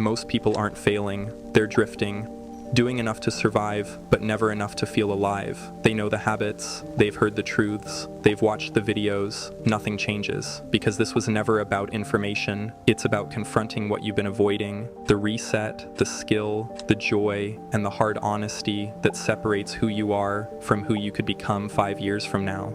most people aren't failing, they're drifting. Doing enough to survive, but never enough to feel alive. They know the habits, they've heard the truths, they've watched the videos, nothing changes. Because this was never about information, it's about confronting what you've been avoiding, the reset, the skill, the joy, and the hard honesty that separates who you are from who you could become 5 years from now.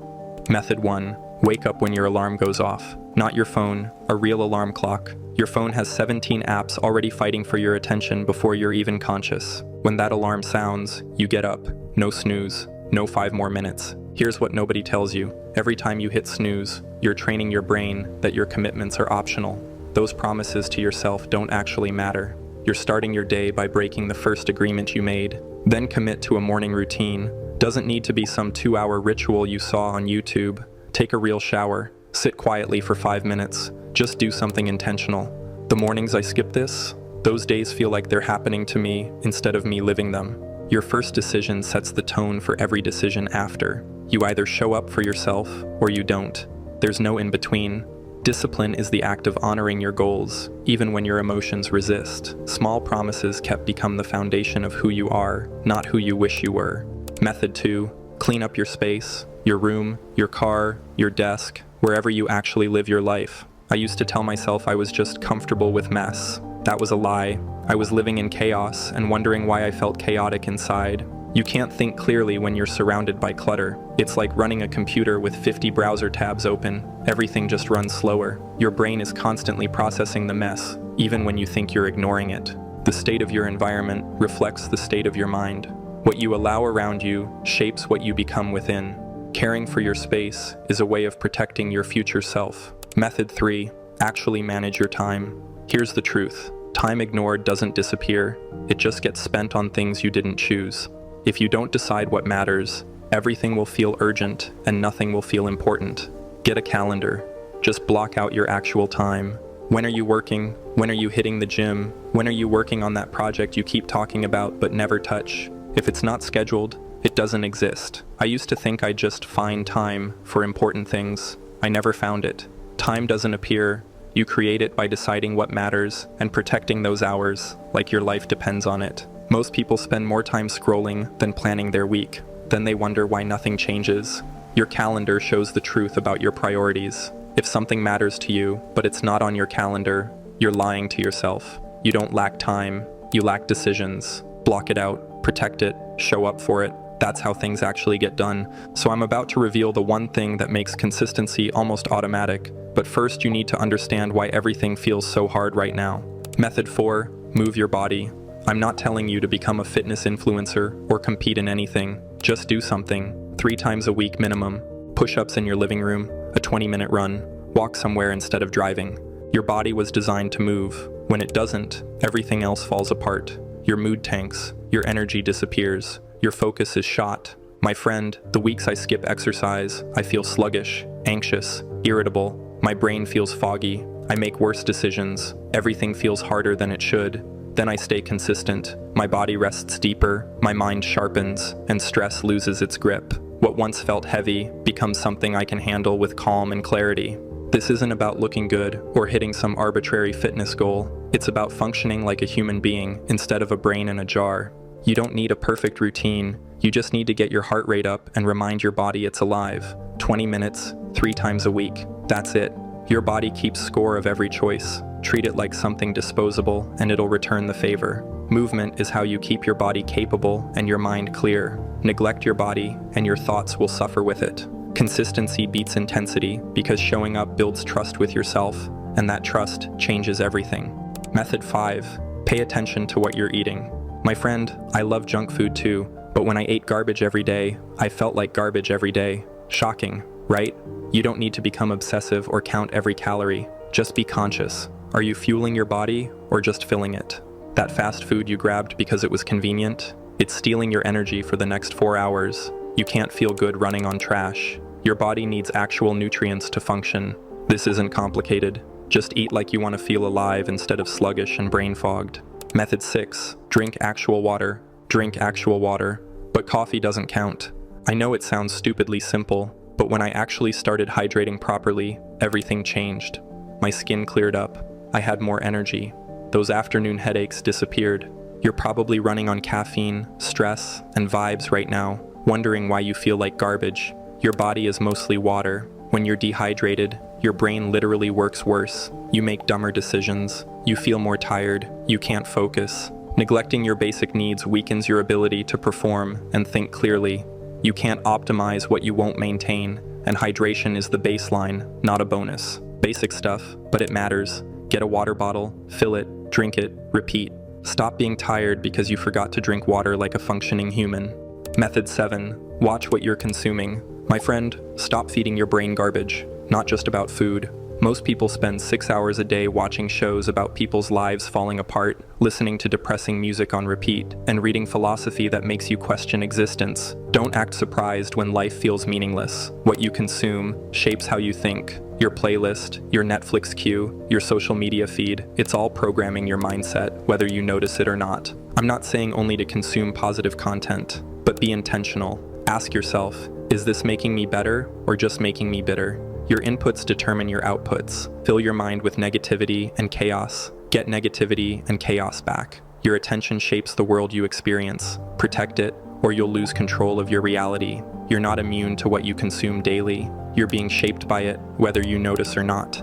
Method 1. Wake up when your alarm goes off. Not your phone, a real alarm clock. Your phone has 17 apps already fighting for your attention before you're even conscious. When that alarm sounds, you get up. No snooze. No 5 more minutes. Here's what nobody tells you. Every time you hit snooze, you're training your brain that your commitments are optional. Those promises to yourself don't actually matter. You're starting your day by breaking the first agreement you made. Then commit to a morning routine. Doesn't need to be some 2-hour ritual you saw on YouTube. Take a real shower. Sit quietly for 5 minutes. Just do something intentional. The mornings I skip this, those days feel like they're happening to me instead of me living them. Your first decision sets the tone for every decision after. You either show up for yourself or you don't. There's no in between. Discipline is the act of honoring your goals, even when your emotions resist. Small promises kept become the foundation of who you are, not who you wish you were. Method 2. Clean up your space, your room, your car, your desk, wherever you actually live your life. I used to tell myself I was just comfortable with mess. That was a lie. I was living in chaos and wondering why I felt chaotic inside. You can't think clearly when you're surrounded by clutter. It's like running a computer with 50 browser tabs open. Everything just runs slower. Your brain is constantly processing the mess, even when you think you're ignoring it. The state of your environment reflects the state of your mind. What you allow around you shapes what you become within. Caring for your space is a way of protecting your future self. Method 3. Actually manage your time. Here's the truth. Time ignored doesn't disappear. It just gets spent on things you didn't choose. If you don't decide what matters, everything will feel urgent and nothing will feel important. Get a calendar. Just block out your actual time. When are you working? When are you hitting the gym? When are you working on that project you keep talking about but never touch? If it's not scheduled, it doesn't exist. I used to think I'd just find time for important things. I never found it. Time doesn't appear. You create it by deciding what matters and protecting those hours, like your life depends on it. Most people spend more time scrolling than planning their week. Then they wonder why nothing changes. Your calendar shows the truth about your priorities. If something matters to you, but it's not on your calendar, you're lying to yourself. You don't lack time, you lack decisions. Block it out, protect it, show up for it. That's how things actually get done. So I'm about to reveal the one thing that makes consistency almost automatic. But first you need to understand why everything feels so hard right now. Method 4. Move your body. I'm not telling you to become a fitness influencer or compete in anything. Just do something. 3 times a week minimum. Push-ups in your living room, a 20-minute run, walk somewhere instead of driving. Your body was designed to move. When it doesn't, everything else falls apart. Your mood tanks, your energy disappears, your focus is shot. My friend, the weeks I skip exercise, I feel sluggish, anxious, irritable. My brain feels foggy. I make worse decisions. Everything feels harder than it should. Then I stay consistent. My body rests deeper, my mind sharpens, and stress loses its grip. What once felt heavy becomes something I can handle with calm and clarity. This isn't about looking good or hitting some arbitrary fitness goal. It's about functioning like a human being instead of a brain in a jar. You don't need a perfect routine. You just need to get your heart rate up and remind your body it's alive. 20 minutes, 3 times a week. That's it. Your body keeps score of every choice. Treat it like something disposable and it'll return the favor. Movement is how you keep your body capable and your mind clear. Neglect your body and your thoughts will suffer with it. Consistency beats intensity because showing up builds trust with yourself, and that trust changes everything. Method 5. Pay attention to what you're eating. My friend, I love junk food too, but when I ate garbage every day, I felt like garbage every day. Shocking, right? You don't need to become obsessive or count every calorie. Just be conscious. Are you fueling your body or just filling it? That fast food you grabbed because it was convenient? It's stealing your energy for the next 4 hours. You can't feel good running on trash. Your body needs actual nutrients to function. This isn't complicated. Just eat like you want to feel alive instead of sluggish and brain-fogged. Method 6. Drink actual water. Drink actual water. But coffee doesn't count. I know it sounds stupidly simple, but when I actually started hydrating properly, everything changed. My skin cleared up. I had more energy. those afternoon headaches disappeared. You're probably running on caffeine, stress, and vibes right now, wondering why you feel like garbage. Your body is mostly water. When you're dehydrated, your brain literally works worse. You make dumber decisions. You feel more tired. You can't focus. Neglecting your basic needs weakens your ability to perform and think clearly. You can't optimize what you won't maintain, and hydration is the baseline, not a bonus. Basic stuff, but it matters. Get a water bottle, fill it, drink it, repeat. Stop being tired because you forgot to drink water like a functioning human. Method 7. Watch what you're consuming. My friend, stop feeding your brain garbage, not just about food. Most people spend 6 hours a day watching shows about people's lives falling apart, listening to depressing music on repeat, and reading philosophy that makes you question existence. Don't act surprised when life feels meaningless. What you consume shapes how you think. Your playlist, your Netflix queue, your social media feed, it's all programming your mindset, whether you notice it or not. I'm not saying only to consume positive content, but be intentional. Ask yourself, is this making me better or just making me bitter? Your inputs determine your outputs. Fill your mind with negativity and chaos. Get negativity and chaos back. Your attention shapes the world you experience. Protect it, or you'll lose control of your reality. You're not immune to what you consume daily. You're being shaped by it, whether you notice or not.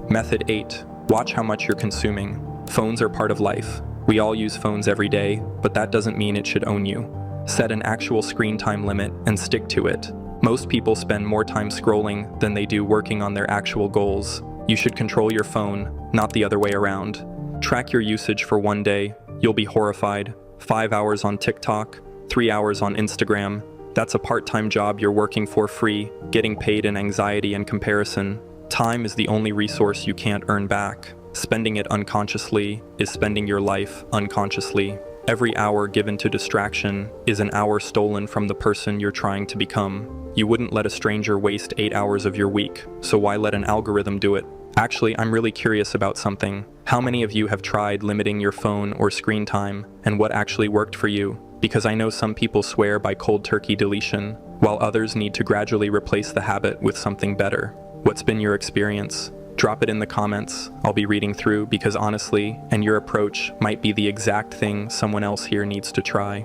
Method 8. Watch how much you're consuming. Phones are part of life. We all use phones every day, but that doesn't mean it should own you. Set an actual screen time limit and stick to it. Most people spend more time scrolling than they do working on their actual goals. You should control your phone, not the other way around. Track your usage for one day. You'll be horrified. 5 hours on TikTok, 3 hours on Instagram. That's a part-time job you're working for free, getting paid in anxiety and comparison. Time is the only resource you can't earn back. Spending it unconsciously is spending your life unconsciously. Every hour given to distraction is an hour stolen from the person you're trying to become. You wouldn't let a stranger waste 8 hours of your week, so why let an algorithm do it? Actually, I'm really curious about something. How many of you have tried limiting your phone or screen time, and what actually worked for you? Because I know some people swear by cold turkey deletion, while others need to gradually replace the habit with something better. What's been your experience? Drop it in the comments. I'll be reading through because honestly, and your approach might be the exact thing someone else here needs to try.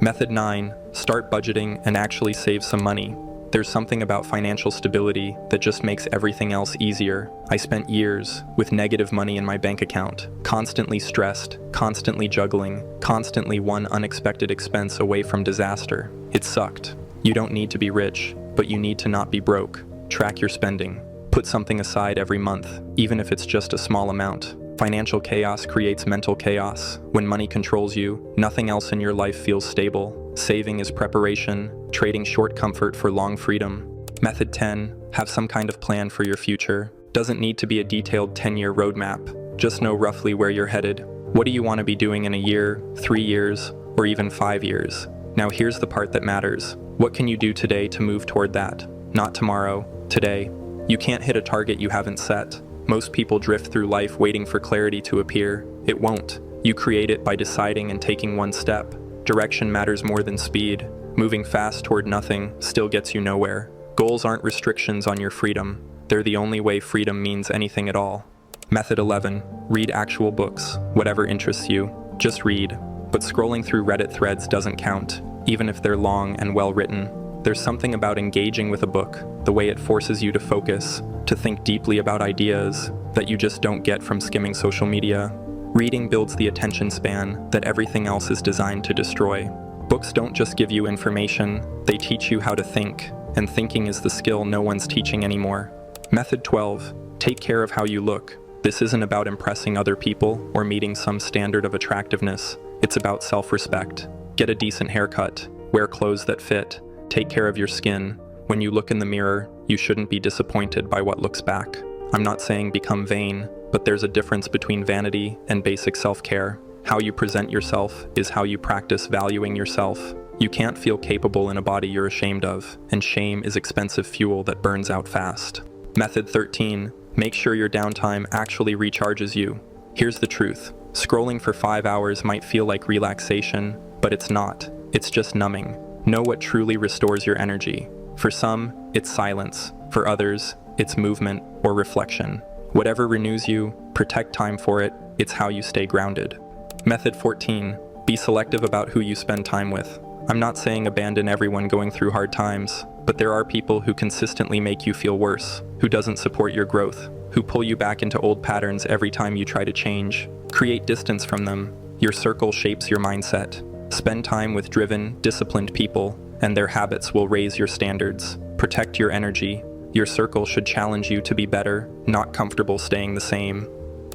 Method 9. Start budgeting and actually save some money. There's something about financial stability that just makes everything else easier. I spent years with negative money in my bank account, constantly stressed, constantly juggling, constantly one unexpected expense away from disaster. It sucked. You don't need to be rich, but you need to not be broke. Track your spending. Put something aside every month, even if it's just a small amount. Financial chaos creates mental chaos. When money controls you, nothing else in your life feels stable. Saving is preparation, trading short comfort for long freedom. Method 10. Have some kind of plan for your future. Doesn't need to be a detailed 10-year roadmap. Just know roughly where you're headed. What do you want to be doing in a year, 3 years, or even 5 years? Now here's the part that matters. What can you do today to move toward that? Not tomorrow, today. You can't hit a target you haven't set. Most people drift through life waiting for clarity to appear. It won't. You create it by deciding and taking one step. Direction matters more than speed. Moving fast toward nothing still gets you nowhere. Goals aren't restrictions on your freedom. They're the only way freedom means anything at all. Method 11. Read actual books, whatever interests you. Just read. But scrolling through Reddit threads doesn't count, even if they're long and well written. There's something about engaging with a book, the way it forces you to focus, to think deeply about ideas that you just don't get from skimming social media. Reading builds the attention span that everything else is designed to destroy. Books don't just give you information, they teach you how to think, and thinking is the skill no one's teaching anymore. Method 12. Take care of how you look. This isn't about impressing other people or meeting some standard of attractiveness. It's about self-respect. Get a decent haircut, wear clothes that fit, take care of your skin. When you look in the mirror, you shouldn't be disappointed by what looks back. I'm not saying become vain, but there's a difference between vanity and basic self-care. How you present yourself is how you practice valuing yourself. You can't feel capable in a body you're ashamed of, and shame is expensive fuel that burns out fast. Method 13. Make sure your downtime actually recharges you. Here's the truth. Scrolling for 5 hours might feel like relaxation, but it's not. It's just numbing. Know what truly restores your energy. For some, it's silence. For others, it's movement or reflection. Whatever renews you, protect time for it. it's how you stay grounded. Method 14. Be selective about who you spend time with. I'm not saying abandon everyone going through hard times, but there are people who consistently make you feel worse, who doesn't support your growth, who pull you back into old patterns every time you try to change. Create distance from them. Your circle shapes your mindset. Spend time with driven, disciplined people, and their habits will raise your standards. Protect your energy. Your circle should challenge you to be better, not comfortable staying the same.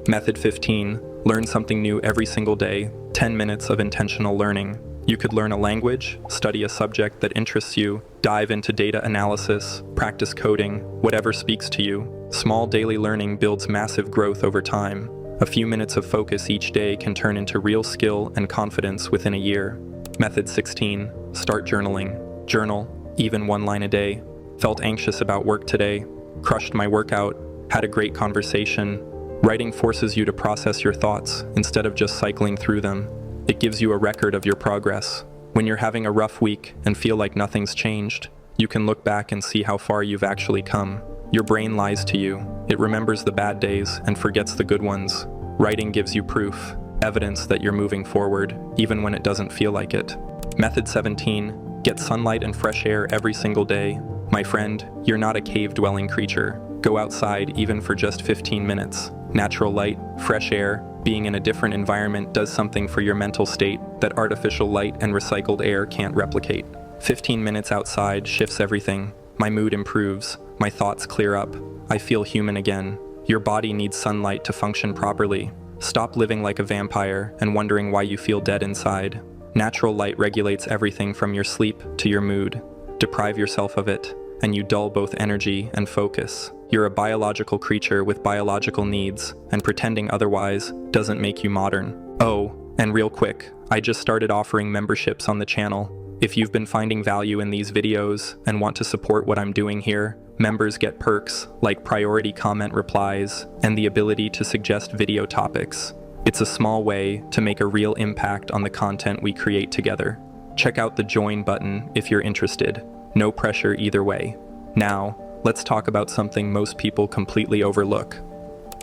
Method 15. Learn something new every single day. 10 minutes of intentional learning. You could learn a language, study a subject that interests you, dive into data analysis, practice coding, whatever speaks to you. Small daily learning builds massive growth over time. A few minutes of focus each day can turn into real skill and confidence within a year. Method 16. Start journaling. Journal, even 1 line a day. Felt anxious about work today. Crushed my workout. Had a great conversation. Writing forces you to process your thoughts instead of just cycling through them. It gives you a record of your progress. When you're having a rough week and feel like nothing's changed, you can look back and see how far you've actually come. Your brain lies to you. It remembers the bad days and forgets the good ones. Writing gives you proof, evidence that you're moving forward, even when it doesn't feel like it. Method 17. Get sunlight and fresh air every single day. My friend, you're not a cave-dwelling creature. Go outside even for just 15 minutes. Natural light, fresh air, being in a different environment does something for your mental state that artificial light and recycled air can't replicate. 15 minutes outside shifts everything. My mood improves. My thoughts clear up. I feel human again. Your body needs sunlight to function properly. Stop living like a vampire and wondering why you feel dead inside. Natural light regulates everything from your sleep to your mood. Deprive yourself of it, and you dull both energy and focus. You're a biological creature with biological needs, and pretending otherwise doesn't make you modern. Oh, and real quick, I just started offering memberships on the channel. If you've been finding value in these videos and want to support what I'm doing here, members get perks like priority comment replies and the ability to suggest video topics. It's a small way to make a real impact on the content we create together. Check out the join button if you're interested. No pressure either way. Now, let's talk about something most people completely overlook.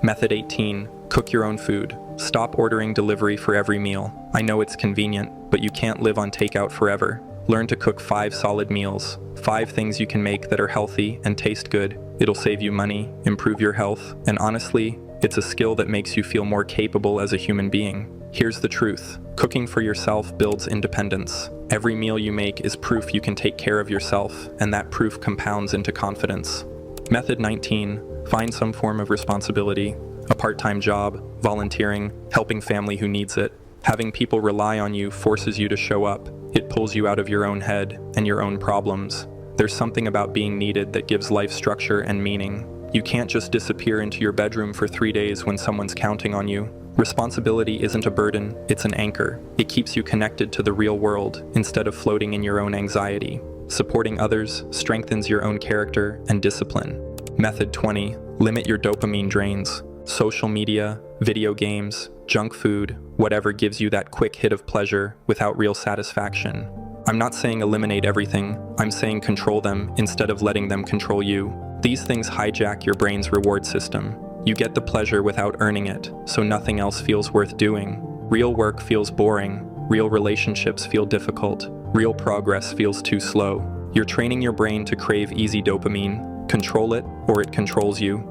Method 18. Cook your own food. Stop ordering delivery for every meal. I know it's convenient, but you can't live on takeout forever. Learn to cook 5 solid meals. 5 things you can make that are healthy and taste good. It'll save you money, improve your health, and honestly, it's a skill that makes you feel more capable as a human being. Here's the truth. Cooking for yourself builds independence. Every meal you make is proof you can take care of yourself, and that proof compounds into confidence. Method 19. Find some form of responsibility. A part-time job, volunteering, helping family who needs it. Having people rely on you forces you to show up. It pulls you out of your own head and your own problems. There's something about being needed that gives life structure and meaning. You can't just disappear into your bedroom for 3 days when someone's counting on you. Responsibility isn't a burden, it's an anchor. It keeps you connected to the real world instead of floating in your own anxiety. Supporting others strengthens your own character and discipline. Method 20. Limit your dopamine drains. Social media, video games, junk food, whatever gives you that quick hit of pleasure without real satisfaction. I'm not saying eliminate everything, I'm saying control them instead of letting them control you. These things hijack your brain's reward system. You get the pleasure without earning it, so nothing else feels worth doing. Real work feels boring, real relationships feel difficult, real progress feels too slow. You're training your brain to crave easy dopamine. Control it, or it controls you.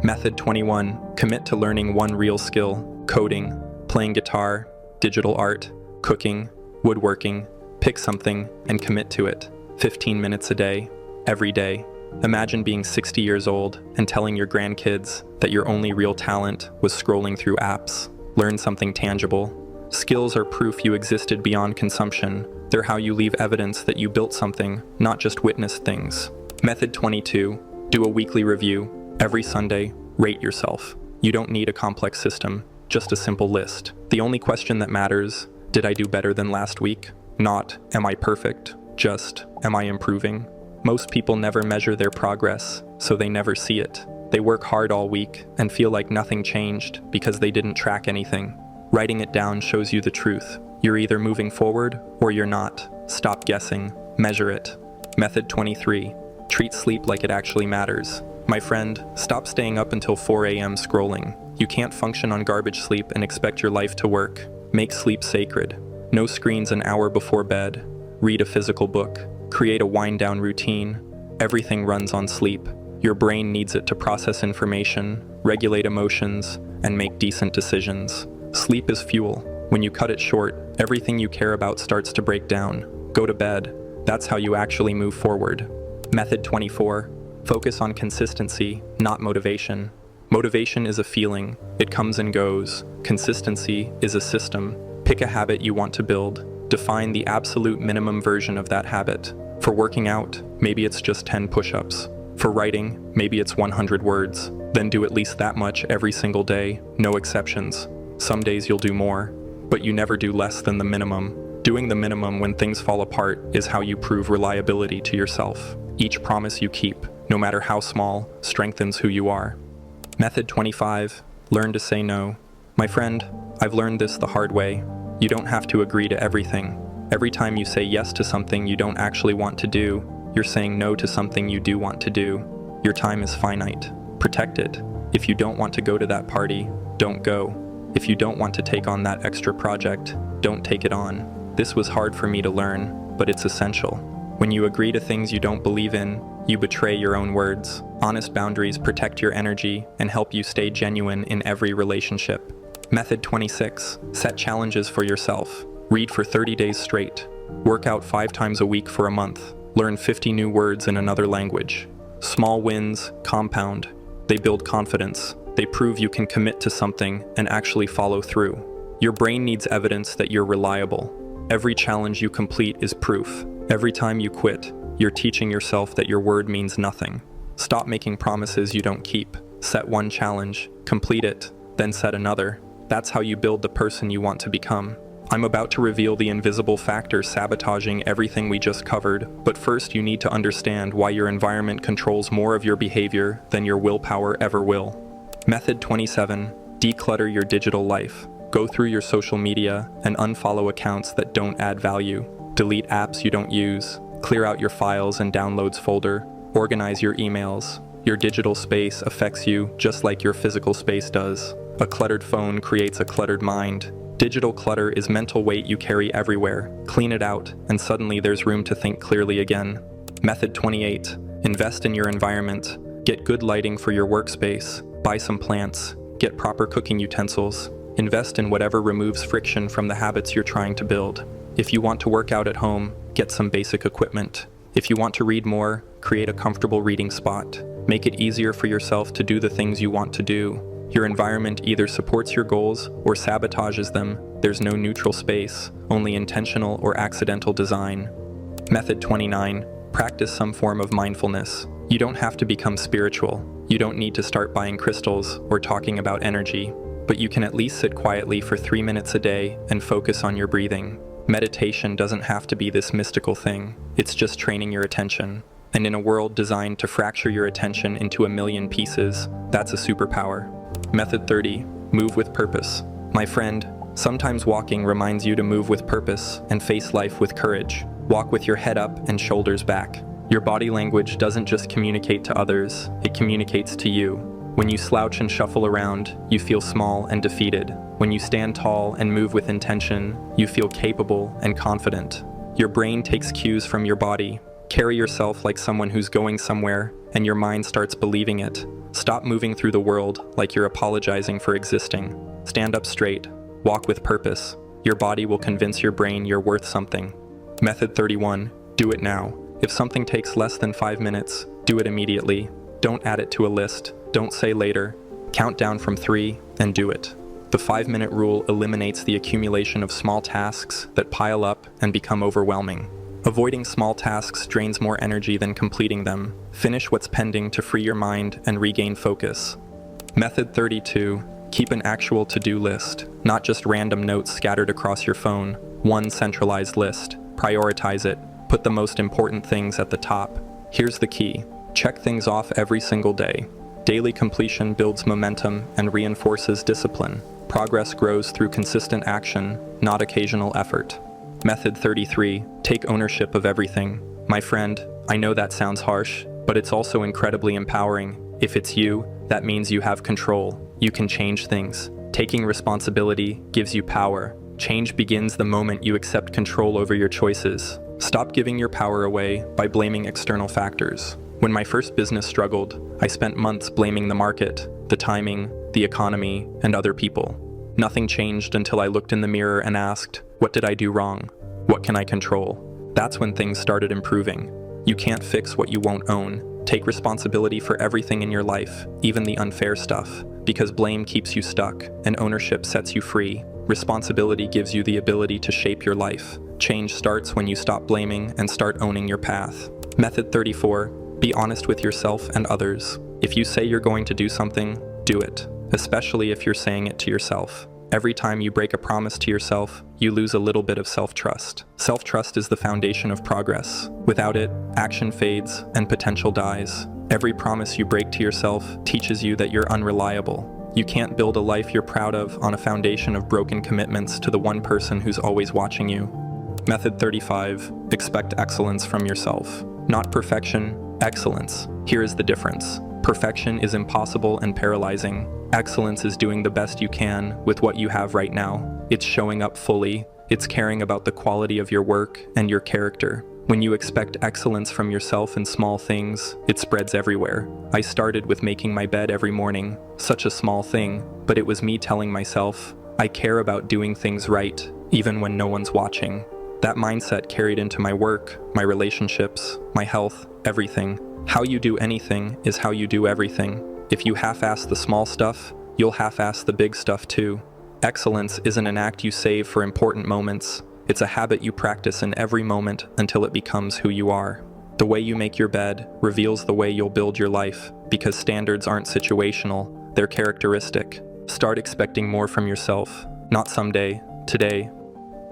Method 21. Commit to learning one real skill. Coding, playing guitar, digital art, cooking, woodworking. Pick something and commit to it. 15 minutes a day, every day. Imagine being 60 years old and telling your grandkids that your only real talent was scrolling through apps. Learn something tangible. Skills are proof you existed beyond consumption. They're how you leave evidence that you built something, not just witnessed things. Method 22. Do a weekly review. Every Sunday, rate yourself. You don't need a complex system, just a simple list. The only question that matters, did I do better than last week? Not, am I perfect? Just, am I improving? Most people never measure their progress, so they never see it. They work hard all week and feel like nothing changed because they didn't track anything. Writing it down shows you the truth. You're either moving forward or you're not. Stop guessing. Measure it. Method 23. Treat sleep like it actually matters. My friend, stop staying up until 4 a.m. scrolling. You can't function on garbage sleep and expect your life to work. Make sleep sacred. No screens an hour before bed. Read a physical book. Create a wind-down routine. Everything runs on sleep. Your brain needs it to process information, regulate emotions, and make decent decisions. Sleep is fuel. When you cut it short, everything you care about starts to break down. Go to bed. That's how you actually move forward. Method 24. Focus on consistency, not motivation. Motivation is a feeling. It comes and goes. Consistency is a system. Pick a habit you want to build. Define the absolute minimum version of that habit. For working out, maybe it's just 10 push-ups. For writing, maybe it's 100 words. Then do at least that much every single day, no exceptions. Some days you'll do more, but you never do less than the minimum. Doing the minimum when things fall apart is how you prove reliability to yourself. Each promise you keep, no matter how small, strengthens who you are. Method 25. Learn to say no. My friend, I've learned this the hard way. You don't have to agree to everything. Every time you say yes to something you don't actually want to do, you're saying no to something you do want to do. Your time is finite. Protect it. If you don't want to go to that party, don't go. If you don't want to take on that extra project, don't take it on. This was hard for me to learn, but it's essential. When you agree to things you don't believe in, you betray your own words. Honest boundaries protect your energy and help you stay genuine in every relationship. Method 26. Set challenges for yourself. Read for 30 days straight. Work out 5 times a week for a month. Learn 50 new words in another language. Small wins compound. They build confidence. They prove you can commit to something and actually follow through. Your brain needs evidence that you're reliable. Every challenge you complete is proof. Every time you quit, you're teaching yourself that your word means nothing. Stop making promises you don't keep. Set one challenge, complete it, then set another. That's how you build the person you want to become. I'm about to reveal the invisible factor sabotaging everything we just covered, but first you need to understand why your environment controls more of your behavior than your willpower ever will. Method 27. Declutter your digital life. Go through your social media and unfollow accounts that don't add value. Delete apps you don't use. Clear out your files and downloads folder. Organize your emails. Your digital space affects you just like your physical space does. A cluttered phone creates a cluttered mind. Digital clutter is mental weight you carry everywhere. Clean it out, and suddenly there's room to think clearly again. Method 28. Invest in your environment. Get good lighting for your workspace. Buy some plants. Get proper cooking utensils. Invest in whatever removes friction from the habits you're trying to build. If you want to work out at home, get some basic equipment. If you want to read more, create a comfortable reading spot. Make it easier for yourself to do the things you want to do. Your environment either supports your goals or sabotages them. There's no neutral space, only intentional or accidental design. Method 29. Practice some form of mindfulness. You don't have to become spiritual. You don't need to start buying crystals or talking about energy, but you can at least sit quietly for 3 minutes a day and focus on your breathing. Meditation doesn't have to be this mystical thing. It's just training your attention. And in a world designed to fracture your attention into a million pieces, that's a superpower. Method 30. Move with purpose. My friend, sometimes walking reminds you to move with purpose and face life with courage. Walk with your head up and shoulders back. Your body language doesn't just communicate to others, it communicates to you. When you slouch and shuffle around, you feel small and defeated. When you stand tall and move with intention, you feel capable and confident. Your brain takes cues from your body. Carry yourself like someone who's going somewhere, and your mind starts believing it. Stop moving through the world like you're apologizing for existing. Stand up straight. Walk with purpose. Your body will convince your brain you're worth something. Method 31. Do it now. If something takes less than 5 minutes, do it immediately. Don't add it to a list. Don't say later. Count down from 3 and do it. The 5-minute rule eliminates the accumulation of small tasks that pile up and become overwhelming. Avoiding small tasks drains more energy than completing them. Finish what's pending to free your mind and regain focus. Method 32. Keep an actual to-do list, not just random notes scattered across your phone. One centralized list. Prioritize it. Put the most important things at the top. Here's the key. Check things off every single day. Daily completion builds momentum and reinforces discipline. Progress grows through consistent action, not occasional effort. Method 33. Take ownership of everything. My friend, I know that sounds harsh, but it's also incredibly empowering. If it's you, That means you have control. You can change things. Taking responsibility gives you power. Change begins the moment you accept control over your choices. Stop giving your power away by blaming external factors. When my first business struggled, I spent months blaming the market, the timing, the economy, and other people. Nothing changed until I looked in the mirror and asked, what did I do wrong? What can I control? That's when things started improving. You can't fix what you won't own. Take responsibility for everything in your life, even the unfair stuff, because blame keeps you stuck and ownership sets you free. Responsibility gives you the ability to shape your life. Change starts when you stop blaming and start owning your path. Method 34. Be honest with yourself and others. If you say you're going to do something, do it, especially if you're saying it to yourself. Every time you break a promise to yourself, you lose a little bit of self-trust. Self-trust is the foundation of progress. Without it, action fades and potential dies. Every promise you break to yourself teaches you that you're unreliable. You can't build a life you're proud of on a foundation of broken commitments to the one person who's always watching you. Method 35. Expect excellence from yourself. Not perfection, excellence. Here is the difference. Perfection is impossible and paralyzing. Excellence is doing the best you can with what you have right now. It's showing up fully. It's caring about the quality of your work and your character. When you expect excellence from yourself in small things, it spreads everywhere. I started with making my bed every morning. Such a small thing, but it was me telling myself, I care about doing things right, even when no one's watching. That mindset carried into my work, my relationships, my health, everything. How you do anything is how you do everything. If you half-ass the small stuff, you'll half-ass the big stuff too. Excellence isn't an act you save for important moments. It's a habit you practice in every moment until it becomes who you are. The way you make your bed reveals the way you'll build your life, because standards aren't situational, they're characteristic. Start expecting more from yourself, not someday, today.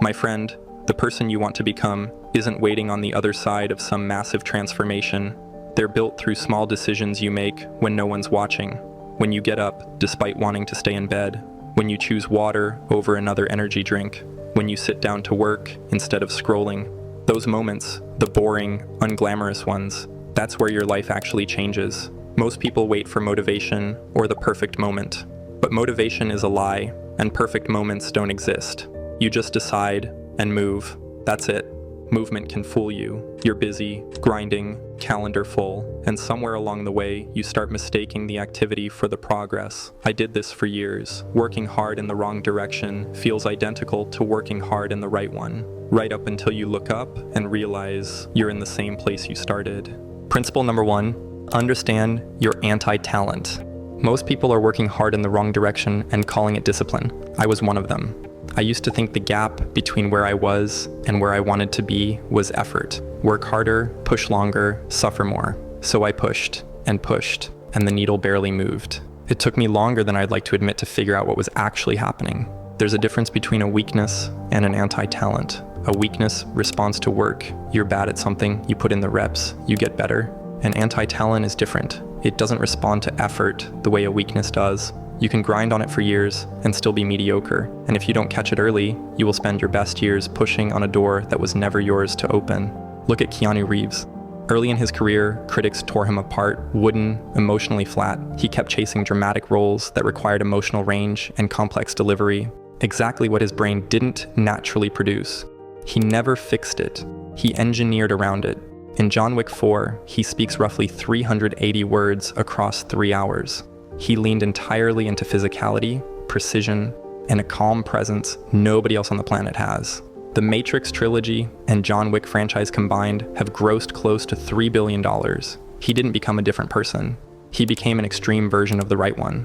My friend, the person you want to become isn't waiting on the other side of some massive transformation. They're built through small decisions you make when no one's watching. When you get up, despite wanting to stay in bed. When you choose water over another energy drink. When you sit down to work instead of scrolling. Those moments, the boring, unglamorous ones, that's where your life actually changes. Most people wait for motivation or the perfect moment. But motivation is a lie, and perfect moments don't exist. You just decide and move. That's it. Movement can fool you. You're busy, grinding, calendar full, and somewhere along the way, you start mistaking the activity for the progress. I did this for years. Working hard in the wrong direction feels identical to working hard in the right one, right up until you look up and realize you're in the same place you started. Principle number 1, understand your anti-talent. Most people are working hard in the wrong direction and calling it discipline. I was one of them. I used to think the gap between where I was and where I wanted to be was effort. Work harder, push longer, suffer more. So I pushed, and the needle barely moved. It took me longer than I'd like to admit to figure out what was actually happening. There's a difference between a weakness and an anti-talent. A weakness responds to work. You're bad at something, you put in the reps, you get better. An anti-talent is different. It doesn't respond to effort the way a weakness does. You can grind on it for years and still be mediocre, and if you don't catch it early, you will spend your best years pushing on a door that was never yours to open. Look at Keanu Reeves. Early in his career, critics tore him apart, wooden, emotionally flat. He kept chasing dramatic roles that required emotional range and complex delivery, exactly what his brain didn't naturally produce. He never fixed it. He engineered around it. In John Wick 4, he speaks roughly 380 words across 3 hours. He leaned entirely into physicality, precision, and a calm presence nobody else on the planet has. The Matrix trilogy and John Wick franchise combined have grossed close to $3 billion. He didn't become a different person. He became an extreme version of the right one.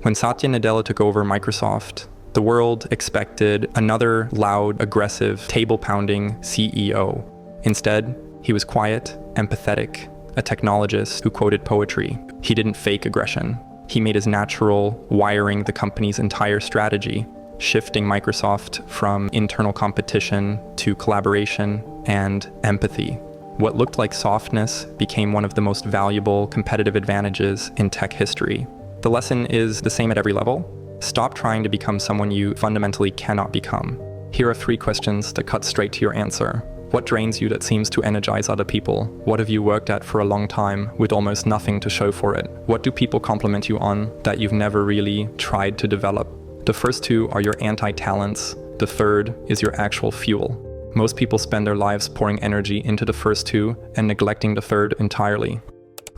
When Satya Nadella took over Microsoft, the world expected another loud, aggressive, table-pounding CEO. Instead, he was quiet, empathetic, a technologist who quoted poetry. He didn't fake aggression. He made his natural wiring the company's entire strategy, shifting Microsoft from internal competition to collaboration and empathy. What looked like softness became one of the most valuable competitive advantages in tech history. The lesson is the same at every level. Stop trying to become someone you fundamentally cannot become. Here are 3 questions that cut straight to your answer. What drains you that seems to energize other people? What have you worked at for a long time with almost nothing to show for it? What do people compliment you on that you've never really tried to develop? The first two are your anti-talents. The third is your actual fuel. Most people spend their lives pouring energy into the first two and neglecting the third entirely.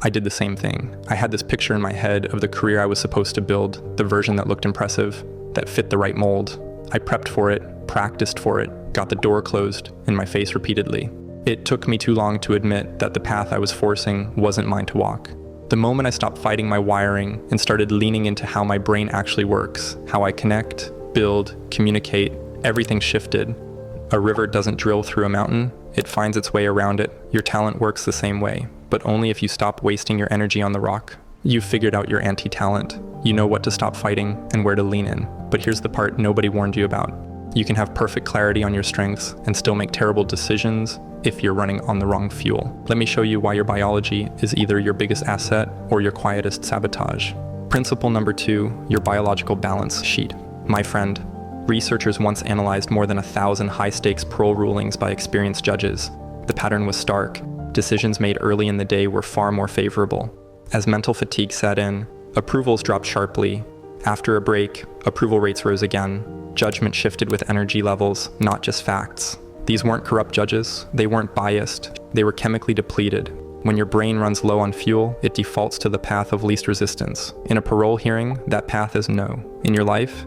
I did the same thing. I had this picture in my head of the career I was supposed to build, the version that looked impressive, that fit the right mold. I prepped for it, practiced for it, got the door closed in my face repeatedly. It took me too long to admit that the path I was forcing wasn't mine to walk. The moment I stopped fighting my wiring and started leaning into how my brain actually works, how I connect, build, communicate, everything shifted. A river doesn't drill through a mountain, it finds its way around it. Your talent works the same way, but only if you stop wasting your energy on the rock. You've figured out your anti-talent. You know what to stop fighting and where to lean in. But here's the part nobody warned you about. You can have perfect clarity on your strengths and still make terrible decisions if you're running on the wrong fuel. Let me show you why your biology is either your biggest asset or your quietest sabotage. Principle number 2, your biological balance sheet. My friend, researchers once analyzed more than 1,000 high-stakes parole rulings by experienced judges. The pattern was stark. Decisions made early in the day were far more favorable. As mental fatigue set in, approvals dropped sharply. After a break, approval rates rose again. Judgment shifted with energy levels, not just facts. These weren't corrupt judges, they weren't biased, they were chemically depleted. When your brain runs low on fuel, it defaults to the path of least resistance. In a parole hearing, that path is no. In your life,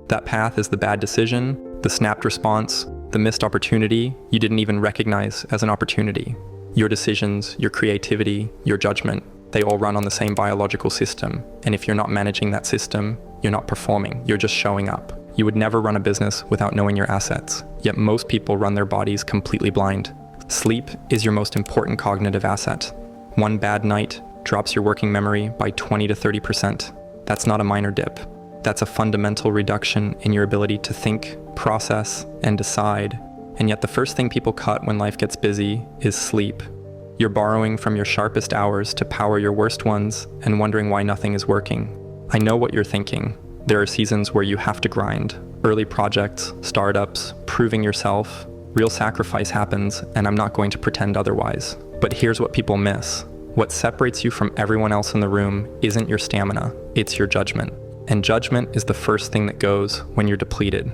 that path is the bad decision, the snapped response, the missed opportunity you didn't even recognize as an opportunity. Your decisions, your creativity, your judgment, they all run on the same biological system. And if you're not managing that system, you're not performing, you're just showing up. You would never run a business without knowing your assets, yet most people run their bodies completely blind. Sleep is your most important cognitive asset. One bad night drops your working memory by 20 to 30%. That's not a minor dip. That's a fundamental reduction in your ability to think, process, and decide. And yet the first thing people cut when life gets busy is sleep. You're borrowing from your sharpest hours to power your worst ones and wondering why nothing is working. I know what you're thinking. There are seasons where you have to grind. Early projects, startups, proving yourself. Real sacrifice happens, and I'm not going to pretend otherwise. But here's what people miss. What separates you from everyone else in the room isn't your stamina, it's your judgment. And judgment is the first thing that goes when you're depleted.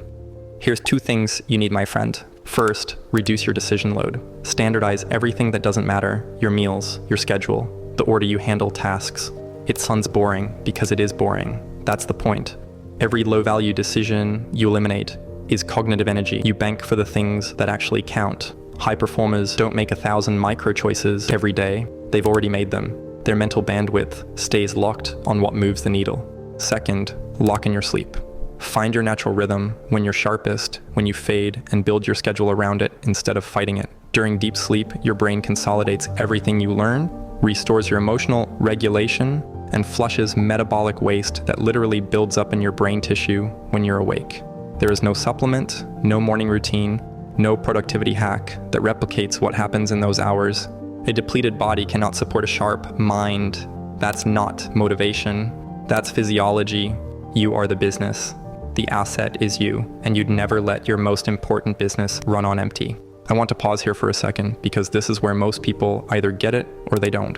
Here's 2 things you need, my friend. First, reduce your decision load. Standardize everything that doesn't matter, your meals, your schedule, the order you handle tasks. It sounds boring because it is boring. That's the point. Every low-value decision you eliminate is cognitive energy. You bank for the things that actually count. High performers don't make 1,000 micro choices every day. They've already made them. Their mental bandwidth stays locked on what moves the needle. Second, lock in your sleep. Find your natural rhythm when you're sharpest, when you fade, and build your schedule around it instead of fighting it. During deep sleep, your brain consolidates everything you learn, restores your emotional regulation, and flushes metabolic waste that literally builds up in your brain tissue when you're awake. There is no supplement, no morning routine, no productivity hack that replicates what happens in those hours. A depleted body cannot support a sharp mind. That's not motivation. That's physiology. You are the business. The asset is you, and you'd never let your most important business run on empty. I want to pause here for a second because this is where most people either get it or they don't.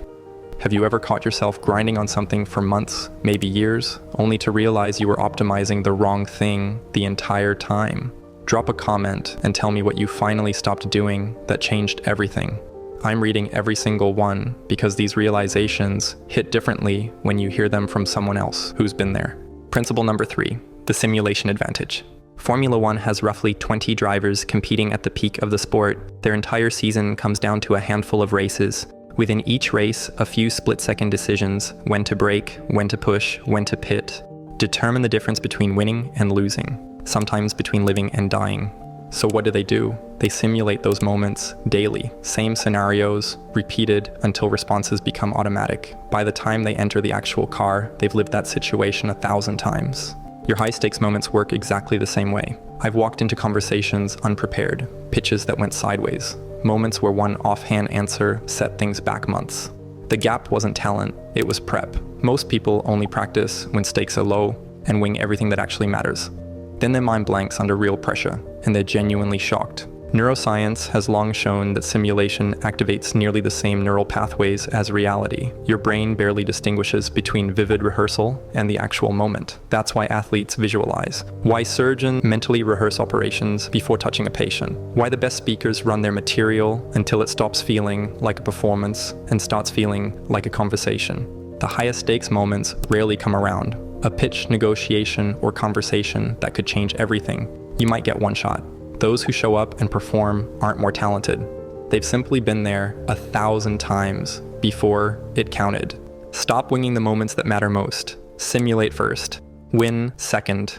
Have you ever caught yourself grinding on something for months, maybe years, only to realize you were optimizing the wrong thing the entire time? Drop a comment and tell me what you finally stopped doing that changed everything. I'm reading every single one because these realizations hit differently when you hear them from someone else who's been there. Principle number 3, the simulation advantage. Formula One has roughly 20 drivers competing at the peak of the sport. Their entire season comes down to a handful of races. Within each race, a few split-second decisions, when to brake, when to push, when to pit, determine the difference between winning and losing, sometimes between living and dying. So what do? They simulate those moments daily, same scenarios, repeated until responses become automatic. By the time they enter the actual car, they've lived that situation 1,000 times. Your high-stakes moments work exactly the same way. I've walked into conversations unprepared, pitches that went sideways, moments where one offhand answer set things back months. The gap wasn't talent, it was prep. Most people only practice when stakes are low and wing everything that actually matters. Then their mind blanks under real pressure, and they're genuinely shocked. Neuroscience has long shown that simulation activates nearly the same neural pathways as reality. Your brain barely distinguishes between vivid rehearsal and the actual moment. That's why athletes visualize. Why surgeons mentally rehearse operations before touching a patient. Why the best speakers run their material until it stops feeling like a performance and starts feeling like a conversation. The highest stakes moments rarely come around. A pitch, negotiation, or conversation that could change everything. You might get one shot. Those who show up and perform aren't more talented. They've simply been there 1,000 times before it counted. Stop winging the moments that matter most. Simulate first. Win second.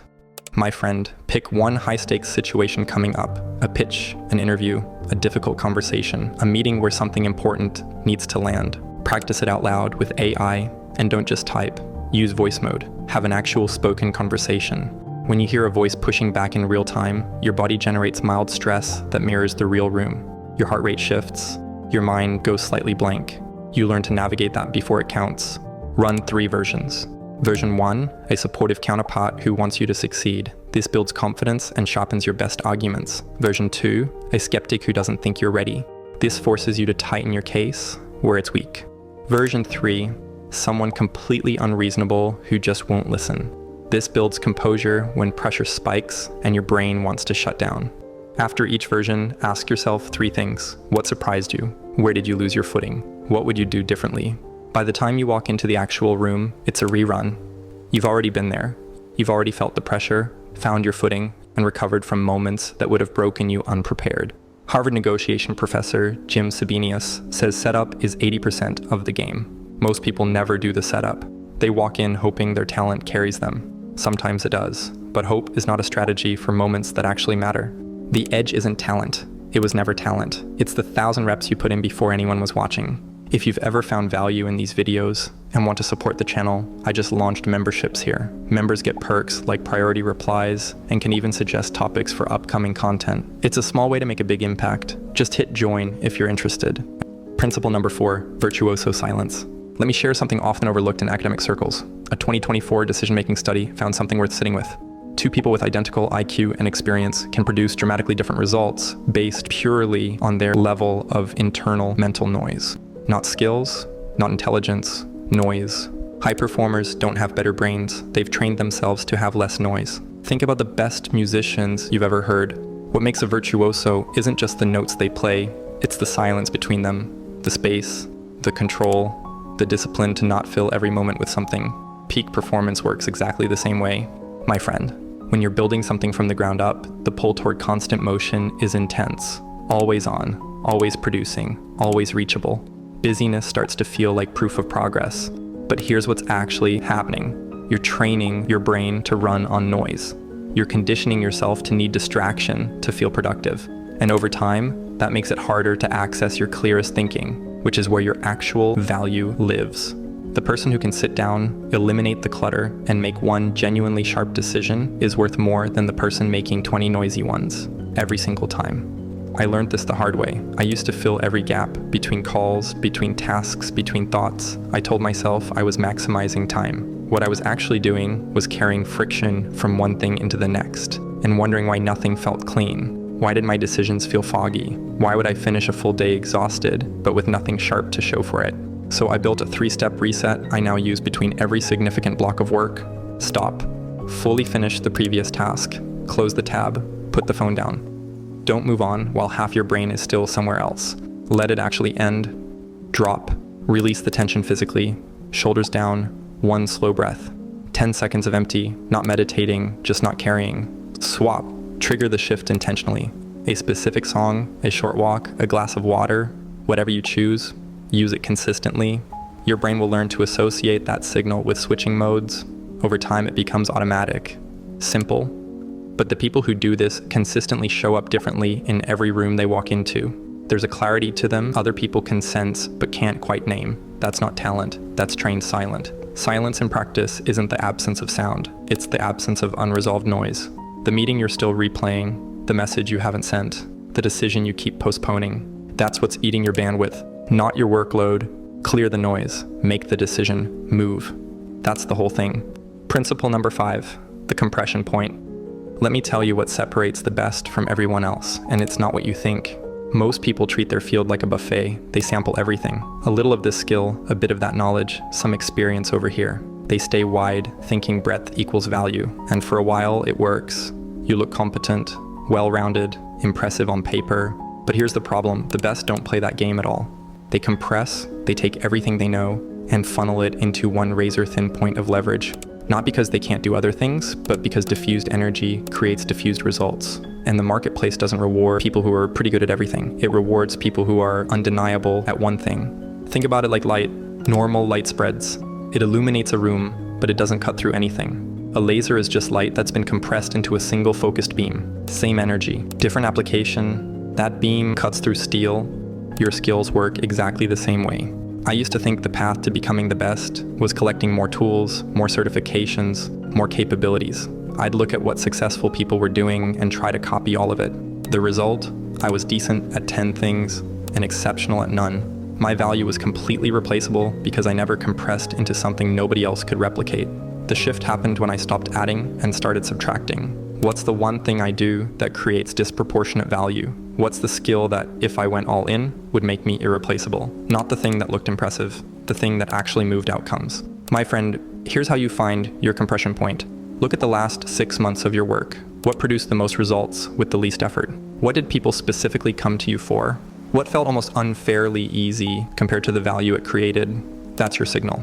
My friend, pick one high-stakes situation coming up. A pitch, an interview, a difficult conversation, a meeting where something important needs to land. Practice it out loud with AI, and don't just type. Use voice mode. Have an actual spoken conversation. When you hear a voice pushing back in real time, your body generates mild stress that mirrors the real room. Your heart rate shifts. Your mind goes slightly blank. You learn to navigate that before it counts. Run 3 versions. Version 1, a supportive counterpart who wants you to succeed. This builds confidence and sharpens your best arguments. Version 2, a skeptic who doesn't think you're ready. This forces you to tighten your case where it's weak. Version 3, someone completely unreasonable who just won't listen. This builds composure when pressure spikes and your brain wants to shut down. After each version, ask yourself 3 things. What surprised you? Where did you lose your footing? What would you do differently? By the time you walk into the actual room, it's a rerun. You've already been there. You've already felt the pressure, found your footing, and recovered from moments that would have broken you unprepared. Harvard negotiation professor Jim Sabinius says setup is 80% of the game. Most people never do the setup. They walk in hoping their talent carries them. Sometimes it does, but hope is not a strategy for moments that actually matter. The edge isn't talent. It was never talent. It's the 1,000 reps you put in before anyone was watching. If you've ever found value in these videos and want to support the channel, I just launched memberships here. Members get perks like priority replies and can even suggest topics for upcoming content. It's a small way to make a big impact. Just hit join if you're interested. Principle number 4, virtuoso silence. Let me share something often overlooked in academic circles. A 2024 decision-making study found something worth sitting with. 2 people with identical IQ and experience can produce dramatically different results based purely on their level of internal mental noise. Not skills, not intelligence, noise. High performers don't have better brains. They've trained themselves to have less noise. Think about the best musicians you've ever heard. What makes a virtuoso isn't just the notes they play, it's the silence between them, the space, the control, the discipline to not fill every moment with something. Peak performance works exactly the same way. My friend, when you're building something from the ground up, the pull toward constant motion is intense. Always on, always producing, always reachable. Busyness starts to feel like proof of progress. But here's what's actually happening. You're training your brain to run on noise. You're conditioning yourself to need distraction to feel productive. And over time, that makes it harder to access your clearest thinking, which is where your actual value lives. The person who can sit down, eliminate the clutter, and make one genuinely sharp decision is worth more than the person making 20 noisy ones, every single time. I learned this the hard way. I used to fill every gap between calls, between tasks, between thoughts. I told myself I was maximizing time. What I was actually doing was carrying friction from one thing into the next, and wondering why nothing felt clean. Why did my decisions feel foggy? Why would I finish a full day exhausted, but with nothing sharp to show for it? So I built a 3-step reset I now use between every significant block of work. Stop. Fully finish the previous task. Close the tab. Put the phone down. Don't move on while half your brain is still somewhere else. Let it actually end. Drop. Release the tension physically. Shoulders down. 1 slow breath. 10 seconds of empty, not meditating, just not carrying. Swap. Trigger the shift intentionally. A specific song, a short walk, a glass of water, whatever you choose. Use it consistently. Your brain will learn to associate that signal with switching modes. Over time, it becomes automatic. Simple. But the people who do this consistently show up differently in every room they walk into. There's a clarity to them other people can sense but can't quite name. That's not talent. That's trained silent. Silence in practice isn't the absence of sound. It's the absence of unresolved noise. The meeting you're still replaying, the message you haven't sent, the decision you keep postponing. That's what's eating your bandwidth. Not your workload. Clear the noise. Make the decision. Move. That's the whole thing. Principle number 5, the compression point. Let me tell you what separates the best from everyone else, and it's not what you think. Most people treat their field like a buffet. They sample everything. A little of this skill, a bit of that knowledge, some experience over here. They stay wide, thinking breadth equals value, and for a while it works. You look competent, well-rounded, impressive on paper, but here's the problem: the best don't play that game at all. They compress, they take everything they know, and funnel it into one razor-thin point of leverage. Not because they can't do other things, but because diffused energy creates diffused results. And the marketplace doesn't reward people who are pretty good at everything. It rewards people who are undeniable at one thing. Think about it like light. Normal light spreads. It illuminates a room, but it doesn't cut through anything. A laser is just light that's been compressed into a single focused beam. Same energy, different application. That beam cuts through steel. Your skills work exactly the same way. I used to think the path to becoming the best was collecting more tools, more certifications, more capabilities. I'd look at what successful people were doing and try to copy all of it. The result? I was decent at 10 things and exceptional at none. My value was completely replaceable because I never compressed into something nobody else could replicate. The shift happened when I stopped adding and started subtracting. What's the one thing I do that creates disproportionate value? What's the skill that, if I went all in, would make me irreplaceable? Not the thing that looked impressive, the thing that actually moved outcomes. My friend, here's how you find your compression point. Look at the last 6 months of your work. What produced the most results with the least effort? What did people specifically come to you for? What felt almost unfairly easy compared to the value it created? That's your signal.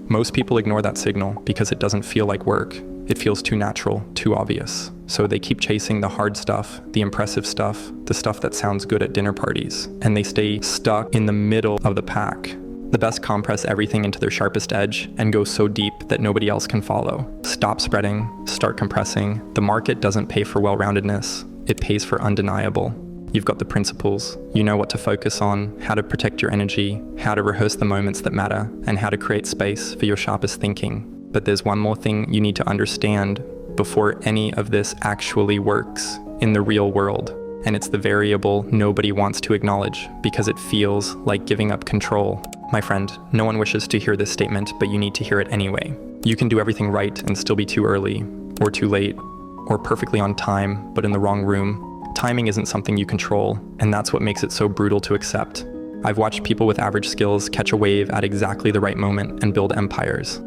Most people ignore that signal because it doesn't feel like work. It feels too natural, too obvious. So they keep chasing the hard stuff, the impressive stuff, the stuff that sounds good at dinner parties, and they stay stuck in the middle of the pack. The best compress everything into their sharpest edge and go so deep that nobody else can follow. Stop spreading, start compressing. The market doesn't pay for well-roundedness, it pays for undeniable. You've got the principles, you know what to focus on, how to protect your energy, how to rehearse the moments that matter, and how to create space for your sharpest thinking. But there's one more thing you need to understand before any of this actually works in the real world. And it's the variable nobody wants to acknowledge because it feels like giving up control. My friend, no one wishes to hear this statement, but you need to hear it anyway. You can do everything right and still be too early, or too late, or perfectly on time, but in the wrong room. Timing isn't something you control, and that's what makes it so brutal to accept. I've watched people with average skills catch a wave at exactly the right moment and build empires.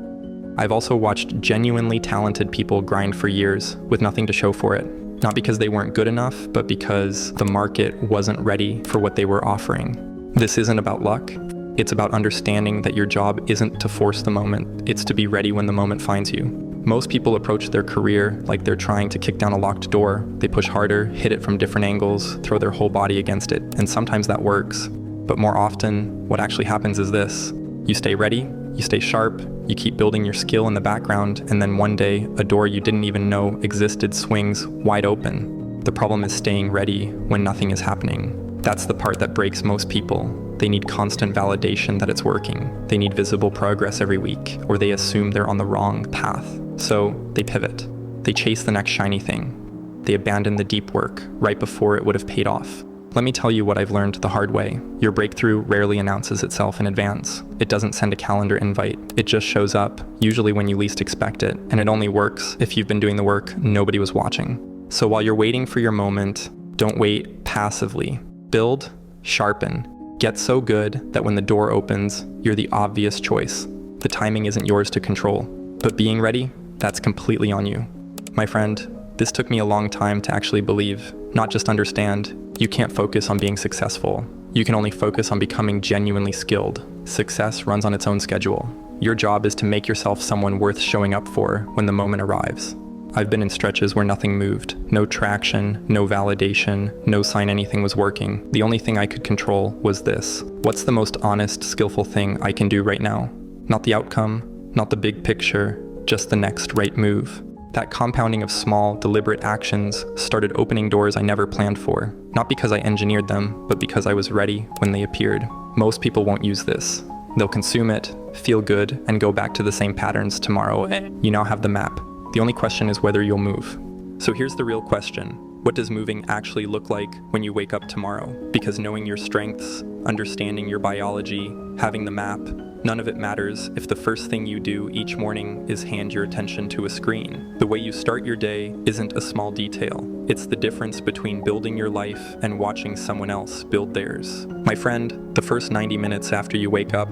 I've also watched genuinely talented people grind for years with nothing to show for it. Not because they weren't good enough, but because the market wasn't ready for what they were offering. This isn't about luck. It's about understanding that your job isn't to force the moment, it's to be ready when the moment finds you. Most people approach their career like they're trying to kick down a locked door. They push harder, hit it from different angles, throw their whole body against it, and sometimes that works. But more often, what actually happens is this. You stay ready, you stay sharp, you keep building your skill in the background, and then one day, a door you didn't even know existed swings wide open. The problem is staying ready when nothing is happening. That's the part that breaks most people. They need constant validation that it's working. They need visible progress every week, or they assume they're on the wrong path. So they pivot. They chase the next shiny thing. They abandon the deep work right before it would have paid off. Let me tell you what I've learned the hard way. Your breakthrough rarely announces itself in advance. It doesn't send a calendar invite. It just shows up, usually when you least expect it, and it only works if you've been doing the work nobody was watching. So while you're waiting for your moment, don't wait passively. Build, sharpen, get so good that when the door opens, you're the obvious choice. The timing isn't yours to control, but being ready, that's completely on you. My friend, this took me a long time to actually believe, not just understand. You can't focus on being successful. You can only focus on becoming genuinely skilled. Success runs on its own schedule. Your job is to make yourself someone worth showing up for when the moment arrives. I've been in stretches where nothing moved. No traction, no validation, no sign anything was working. The only thing I could control was this. What's the most honest, skillful thing I can do right now? Not the outcome, not the big picture, just the next right move. That compounding of small, deliberate actions started opening doors I never planned for. Not because I engineered them, but because I was ready when they appeared. Most people won't use this. They'll consume it, feel good, and go back to the same patterns tomorrow. You now have the map. The only question is whether you'll move. So here's the real question. What does moving actually look like when you wake up tomorrow? Because knowing your strengths, understanding your biology, having the map, None of it matters if the first thing you do each morning is hand your attention to a screen. The way you start your day isn't a small detail. It's the difference between building your life and watching someone else build theirs. My friend, the first 90 minutes after you wake up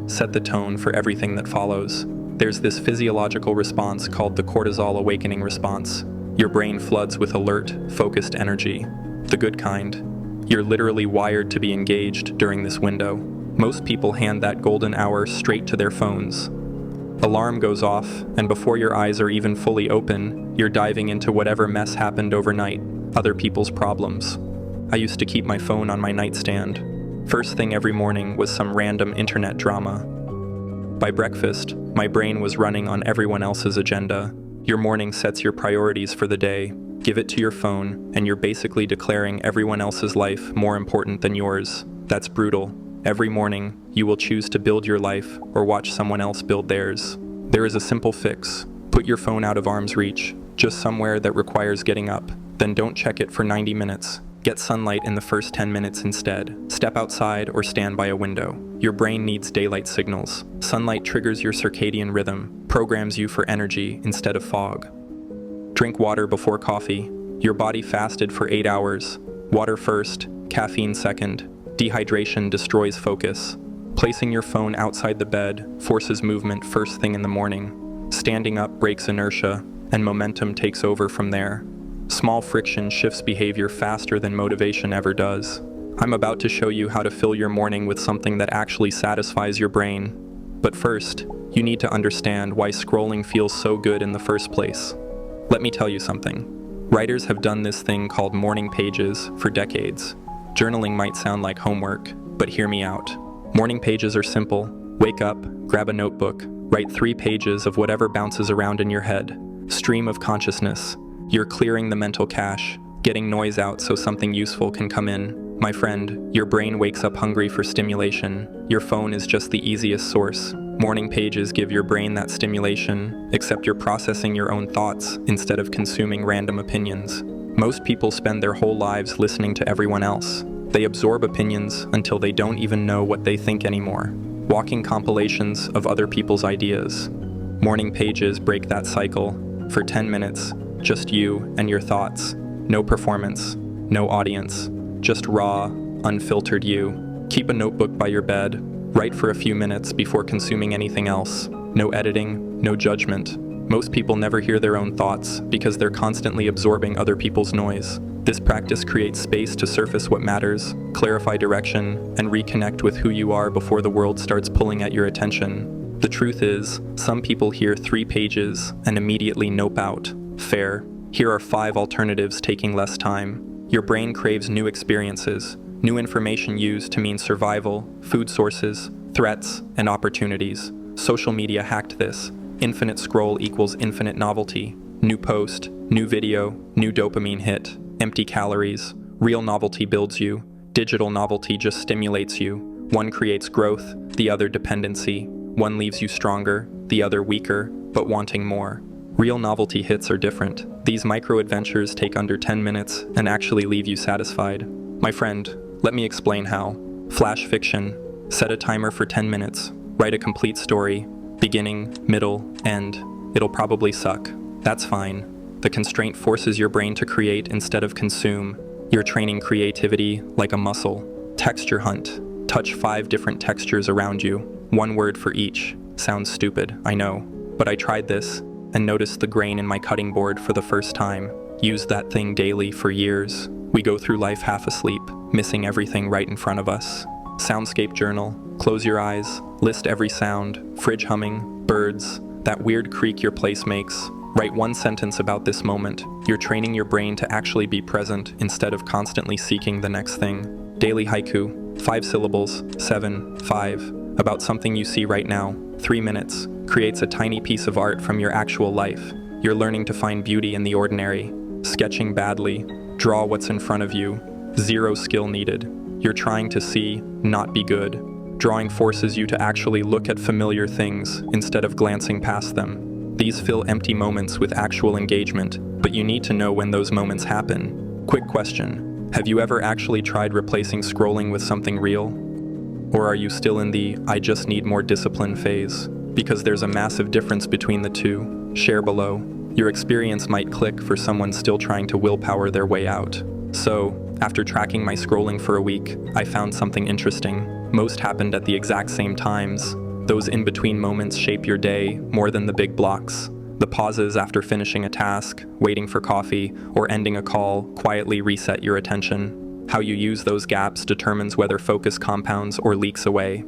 set the tone for everything that follows. There's this physiological response called the cortisol awakening response. Your brain floods with alert, focused energy. The good kind. You're literally wired to be engaged during this window. Most people hand that golden hour straight to their phones. Alarm goes off, and before your eyes are even fully open, you're diving into whatever mess happened overnight, other people's problems. I used to keep my phone on my nightstand. First thing every morning was some random internet drama. By breakfast, my brain was running on everyone else's agenda. Your morning sets your priorities for the day. Give it to your phone, and you're basically declaring everyone else's life more important than yours. That's brutal. Every morning, you will choose to build your life or watch someone else build theirs. There is a simple fix. Put your phone out of arm's reach, just somewhere that requires getting up. Then don't check it for 90 minutes. Get sunlight in the first 10 minutes instead. Step outside or stand by a window. Your brain needs daylight signals. Sunlight triggers your circadian rhythm, programs you for energy instead of fog. Drink water before coffee. Your body fasted for 8 hours. Water first, caffeine second. Dehydration destroys focus. Placing your phone outside the bed forces movement first thing in the morning. Standing up breaks inertia, and momentum takes over from there. Small friction shifts behavior faster than motivation ever does. I'm about to show you how to fill your morning with something that actually satisfies your brain. But first, you need to understand why scrolling feels so good in the first place. Let me tell you something. Writers have done this thing called morning pages for decades. Journaling might sound like homework, but hear me out. Morning pages are simple. Wake up, grab a notebook, write 3 pages of whatever bounces around in your head. Stream of consciousness. You're clearing the mental cache, getting noise out so something useful can come in. My friend, your brain wakes up hungry for stimulation. Your phone is just the easiest source. Morning pages give your brain that stimulation, except you're processing your own thoughts instead of consuming random opinions. Most people spend their whole lives listening to everyone else. They absorb opinions until they don't even know what they think anymore. Walking compilations of other people's ideas. Morning pages break that cycle. For 10 minutes, just you and your thoughts. No performance, no audience. Just raw, unfiltered you. Keep a notebook by your bed. Write for a few minutes before consuming anything else. No editing, no judgment. Most people never hear their own thoughts because they're constantly absorbing other people's noise. This practice creates space to surface what matters, clarify direction, and reconnect with who you are before the world starts pulling at your attention. The truth is, some people hear 3 pages and immediately nope out. Fair. Here are 5 alternatives taking less time. Your brain craves new experiences, new information used to mean survival, food sources, threats, and opportunities. Social media hacked this. Infinite scroll equals infinite novelty. New post, new video, new dopamine hit. Empty calories. Real novelty builds you. Digital novelty just stimulates you. One creates growth, the other dependency. One leaves you stronger, the other weaker, but wanting more. Real novelty hits are different. These micro-adventures take under 10 minutes and actually leave you satisfied. My friend, let me explain how. Flash fiction. Set a timer for 10 minutes. Write a complete story. Beginning, middle, end. It'll probably suck. That's fine. The constraint forces your brain to create instead of consume. You're training creativity like a muscle. Texture hunt. Touch 5 different textures around you. 1 word for each. Sounds stupid, I know. But I tried this and noticed the grain in my cutting board for the first time. Used that thing daily for years. We go through life half asleep, missing everything right in front of us. Soundscape journal. Close your eyes. List every sound. Fridge humming. Birds. That weird creak your place makes. Write 1 sentence about this moment. You're training your brain to actually be present instead of constantly seeking the next thing. Daily haiku. 5 syllables. 7. 5. About something you see right now. 3 minutes. Creates a tiny piece of art from your actual life. You're learning to find beauty in the ordinary. Sketching badly. Draw what's in front of you. 0 skill needed. You're trying to see, not be good. Drawing forces you to actually look at familiar things instead of glancing past them. These fill empty moments with actual engagement, but you need to know when those moments happen. Quick question. Have you ever actually tried replacing scrolling with something real? Or are you still in the "I just need more discipline" phase? Because there's a massive difference between the two. Share below. Your experience might click for someone still trying to willpower their way out. So, after tracking my scrolling for a week, I found something interesting. Most happened at the exact same times. Those in-between moments shape your day more than the big blocks. The pauses after finishing a task, waiting for coffee, or ending a call quietly reset your attention. How you use those gaps determines whether focus compounds or leaks away.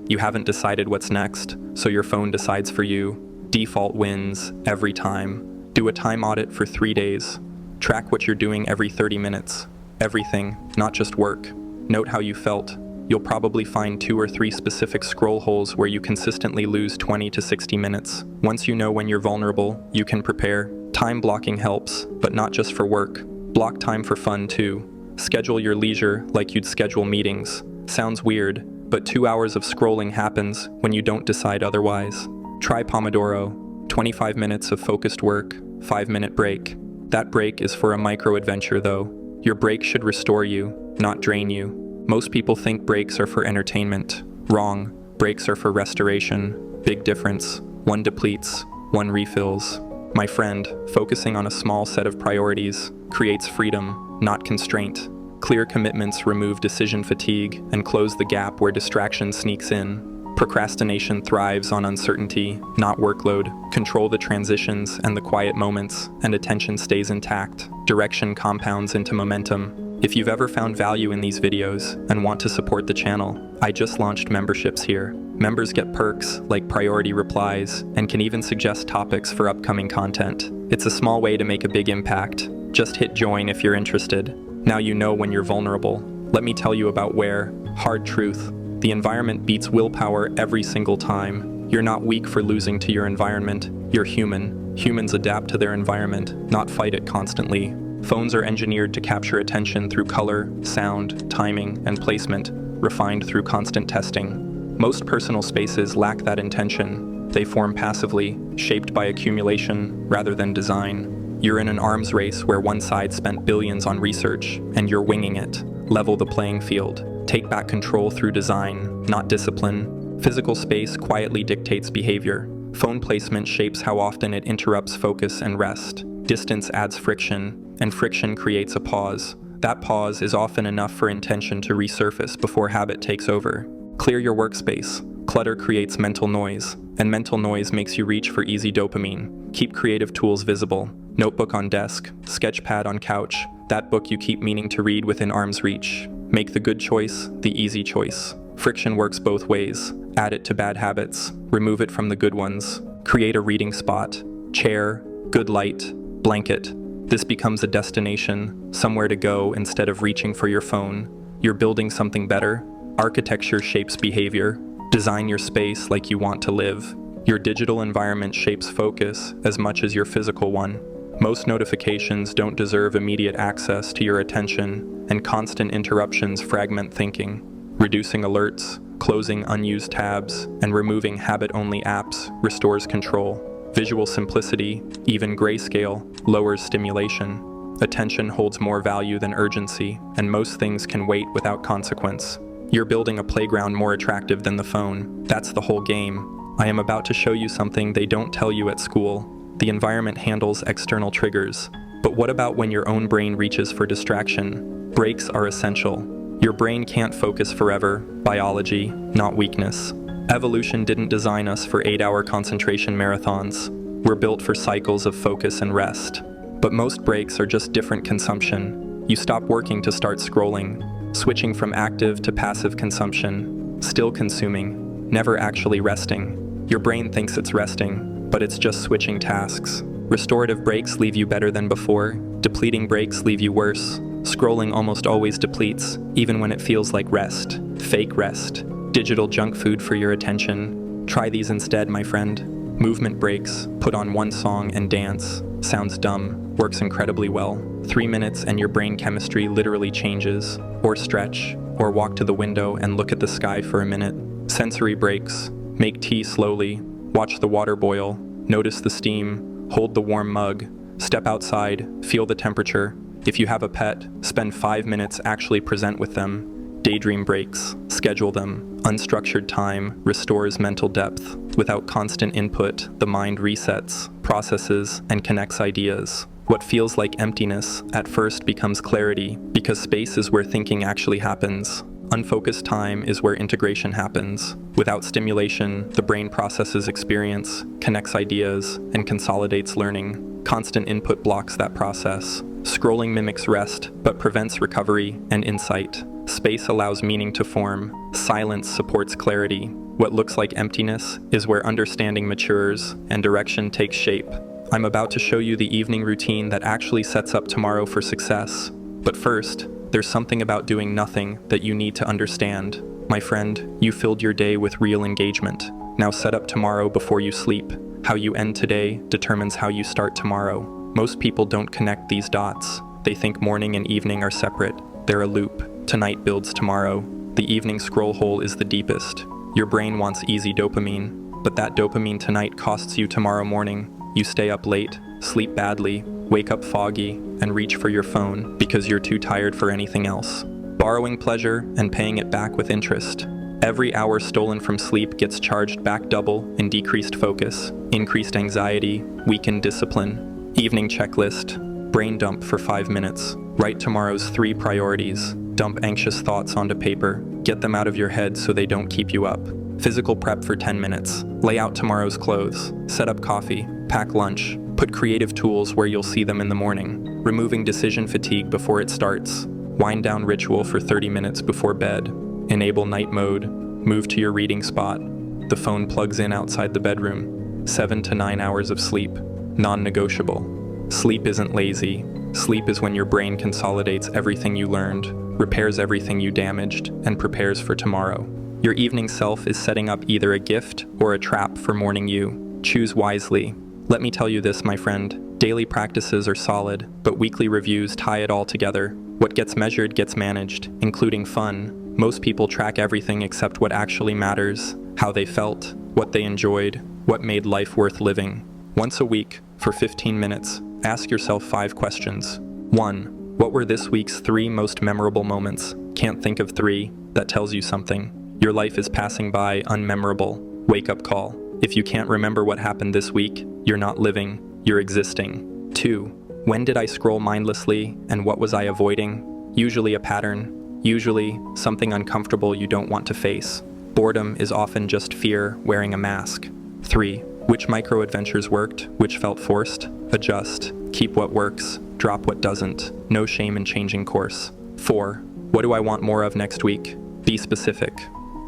You haven't decided what's next, so your phone decides for you. Default wins every time. Do a time audit for 3 days. Track what you're doing every 30 minutes. Everything, not just work. Note how you felt. You'll probably find 2 or 3 specific scroll holes where you consistently lose 20 to 60 minutes. Once you know when you're vulnerable, you can prepare. Time blocking helps, but not just for work. Block time for fun too. Schedule your leisure like you'd schedule meetings. Sounds weird, but 2 hours of scrolling happens when you don't decide otherwise. Try Pomodoro, 25 minutes of focused work, 5-minute break. That break is for a micro-adventure though. Your break should restore you, not drain you. Most people think breaks are for entertainment. Wrong. Breaks are for restoration. Big difference. One depletes, one refills. My friend, focusing on a small set of priorities creates freedom, not constraint. Clear commitments remove decision fatigue and close the gap where distraction sneaks in. Procrastination thrives on uncertainty, not workload. Control the transitions and the quiet moments, and attention stays intact. Direction compounds into momentum. If you've ever found value in these videos and want to support the channel, I just launched memberships here. Members get perks like priority replies and can even suggest topics for upcoming content. It's a small way to make a big impact. Just hit join if you're interested. Now you know when you're vulnerable. Let me tell you about where. Hard truth. The environment beats willpower every single time. You're not weak for losing to your environment. You're human. Humans adapt to their environment, not fight it constantly. Phones are engineered to capture attention through color, sound, timing, and placement, refined through constant testing. Most personal spaces lack that intention. They form passively, shaped by accumulation rather than design. You're in an arms race where one side spent billions on research, and you're winging it. Level the playing field. Take back control through design, not discipline. Physical space quietly dictates behavior. Phone placement shapes how often it interrupts focus and rest. Distance adds friction, and friction creates a pause. That pause is often enough for intention to resurface before habit takes over. Clear your workspace. Clutter creates mental noise, and mental noise makes you reach for easy dopamine. Keep creative tools visible. Notebook on desk, sketchpad on couch, that book you keep meaning to read within arm's reach. Make the good choice the easy choice. Friction works both ways. Add it to bad habits, remove it from the good ones. Create a reading spot, chair, good light, blanket. This becomes a destination, somewhere to go instead of reaching for your phone. You're building something better. Architecture shapes behavior. Design your space like you want to live. Your digital environment shapes focus as much as your physical one. Most notifications don't deserve immediate access to your attention, and constant interruptions fragment thinking. Reducing alerts, closing unused tabs, and removing habit-only apps restores control. Visual simplicity, even grayscale, lowers stimulation. Attention holds more value than urgency, and most things can wait without consequence. You're building a playground more attractive than the phone. That's the whole game. I am about to show you something they don't tell you at school. The environment handles external triggers. But what about when your own brain reaches for distraction? Breaks are essential. Your brain can't focus forever. Biology, not weakness. Evolution didn't design us for 8-hour concentration marathons. We're built for cycles of focus and rest. But most breaks are just different consumption. You stop working to start scrolling, switching from active to passive consumption, still consuming, never actually resting. Your brain thinks it's resting, but it's just switching tasks. Restorative breaks leave you better than before. Depleting breaks leave you worse. Scrolling almost always depletes, even when it feels like rest. Fake rest. Digital junk food for your attention. Try these instead, my friend. Movement breaks. Put on one song and dance. Sounds dumb. Works incredibly well. 3 minutes and your brain chemistry literally changes. Or stretch. Or walk to the window and look at the sky for a minute. Sensory breaks. Make tea slowly. Watch the water boil. Notice the steam. Hold the warm mug. Step outside. Feel the temperature. If you have a pet, spend 5 minutes actually present with them. daydream breaks, schedule them. Unstructured time restores mental depth. Without constant input, the mind resets, processes, and connects ideas. What feels like emptiness at first becomes clarity, because space is where thinking actually happens. Unfocused time is where integration happens. Without stimulation, the brain processes experience, connects ideas, and consolidates learning. Constant input blocks that process. Scrolling mimics rest, but prevents recovery and insight. Space allows meaning to form. Silence supports clarity. What looks like emptiness is where understanding matures and direction takes shape. I'm about to show you the evening routine that actually sets up tomorrow for success. But first, there's something about doing nothing that you need to understand. My friend, you filled your day with real engagement. Now set up tomorrow before you sleep. How you end today determines how you start tomorrow. Most people don't connect these dots. They think morning and evening are separate. They're a loop. Tonight builds tomorrow. The evening scroll hole is the deepest. Your brain wants easy dopamine, but that dopamine tonight costs you tomorrow morning. You stay up late, sleep badly, wake up foggy, and reach for your phone because you're too tired for anything else. Borrowing pleasure and paying it back with interest. Every hour stolen from sleep gets charged back double in decreased focus, increased anxiety, weakened discipline. Evening checklist. Brain dump for 5 minutes. Write tomorrow's 3 priorities. Dump anxious thoughts onto paper. Get them out of your head so they don't keep you up. Physical prep for 10 minutes. Lay out tomorrow's clothes. Set up coffee. Pack lunch. Put creative tools where you'll see them in the morning. Removing decision fatigue before it starts. Wind down ritual for 30 minutes before bed. Enable night mode. Move to your reading spot. The phone plugs in outside the bedroom. 7 to 9 hours of sleep. Non-negotiable. Sleep isn't lazy. Sleep is when your brain consolidates everything you learned, repairs everything you damaged, and prepares for tomorrow. Your evening self is setting up either a gift or a trap for morning you. Choose wisely. Let me tell you this, my friend. Daily practices are solid, but weekly reviews tie it all together. What gets measured gets managed, including fun. Most people track everything except what actually matters, how they felt, what they enjoyed, what made life worth living. Once a week, for 15 minutes, ask yourself 5 questions. 1. What were this week's 3 most memorable moments? Can't think of 3? That tells you something. Your life is passing by unmemorable. Wake-up call. If you can't remember what happened this week, you're not living, you're existing. 2. When did I scroll mindlessly, and what was I avoiding? Usually a pattern. Usually something uncomfortable you don't want to face. Boredom is often just fear wearing a mask. 3. Which micro-adventures worked? Which felt forced? Adjust. Keep what works. Drop what doesn't. No shame in changing course. 4. What do I want more of next week? Be specific.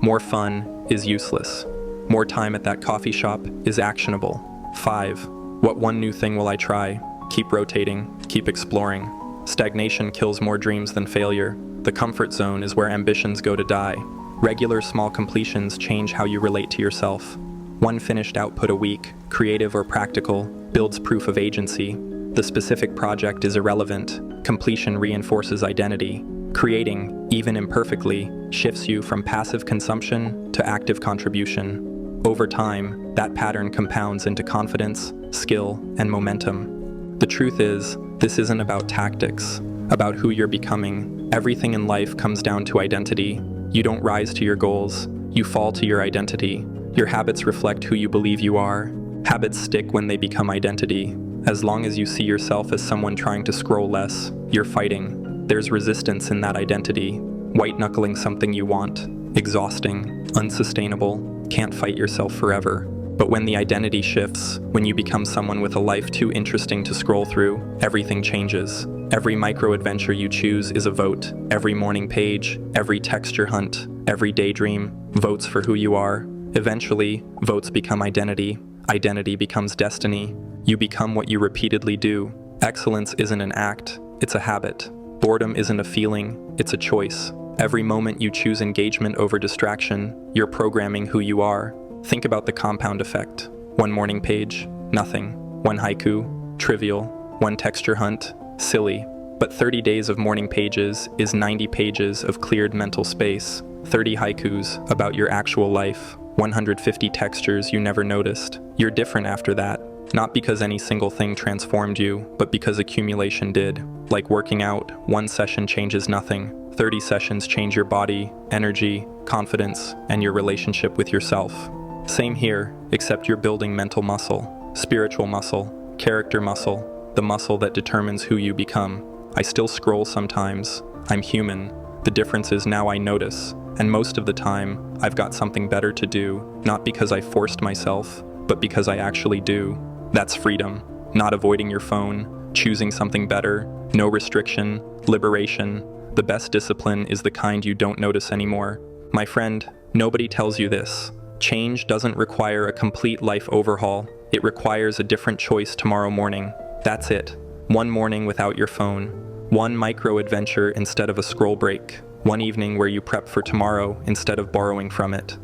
More fun is useless. More time at that coffee shop is actionable. 5. What one new thing will I try? Keep rotating. Keep exploring. Stagnation kills more dreams than failure. The comfort zone is where ambitions go to die. Regular small completions change how you relate to yourself. One finished output a week, creative or practical, builds proof of agency. The specific project is irrelevant. Completion reinforces identity. Creating, even imperfectly, shifts you from passive consumption to active contribution. Over time, that pattern compounds into confidence, skill, and momentum. The truth is, this isn't about tactics, about who you're becoming. Everything in life comes down to identity. You don't rise to your goals, you fall to your identity. Your habits reflect who you believe you are. Habits stick when they become identity. As long as you see yourself as someone trying to scroll less, you're fighting. There's resistance in that identity. White-knuckling something you want. Exhausting. Unsustainable. Can't fight yourself forever. But when the identity shifts, when you become someone with a life too interesting to scroll through, everything changes. Every micro-adventure you choose is a vote. Every morning page, every texture hunt, every daydream, votes for who you are. Eventually, votes become identity. Identity becomes destiny. You become what you repeatedly do. Excellence isn't an act, it's a habit. Boredom isn't a feeling, it's a choice. Every moment you choose engagement over distraction, you're programming who you are. Think about the compound effect. One morning page, nothing. One haiku, trivial. One texture hunt, silly. But 30 days of morning pages is 90 pages of cleared mental space. 30 haikus about your actual life. 150 textures you never noticed. You're different after that. Not because any single thing transformed you, but because accumulation did. Like working out, one session changes nothing. 30 sessions change your body, energy, confidence, and your relationship with yourself. Same here, except you're building mental muscle, spiritual muscle, character muscle, the muscle that determines who you become. I still scroll sometimes. I'm human. The difference is now I notice, and most of the time, I've got something better to do, not because I forced myself, but because I actually do. That's freedom. Not avoiding your phone, choosing something better, no restriction, liberation. The best discipline is the kind you don't notice anymore. My friend, nobody tells you this. Change doesn't require a complete life overhaul. It requires a different choice tomorrow morning. That's it. One morning without your phone. One micro-adventure instead of a scroll break. One evening where you prep for tomorrow instead of borrowing from it.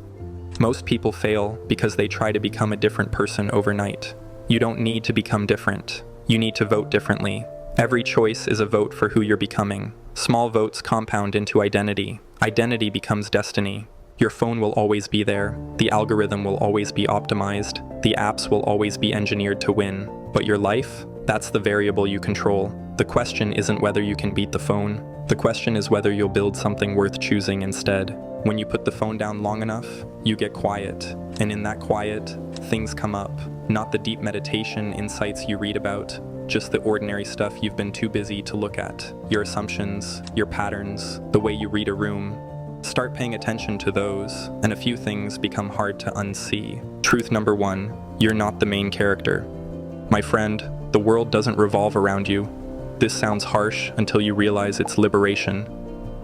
Most people fail because they try to become a different person overnight. You don't need to become different. You need to vote differently. Every choice is a vote for who you're becoming. Small votes compound into identity. Identity becomes destiny. Your phone will always be there. The algorithm will always be optimized. The apps will always be engineered to win. But your life? That's the variable you control. The question isn't whether you can beat the phone. The question is whether you'll build something worth choosing instead. When you put the phone down long enough, you get quiet. And in that quiet, things come up. Not the deep meditation insights you read about, just the ordinary stuff you've been too busy to look at. Your assumptions, your patterns, the way you read a room. Start paying attention to those, and a few things become hard to unsee. Truth number 1, you're not the main character. My friend, the world doesn't revolve around you. This sounds harsh until you realize it's liberation.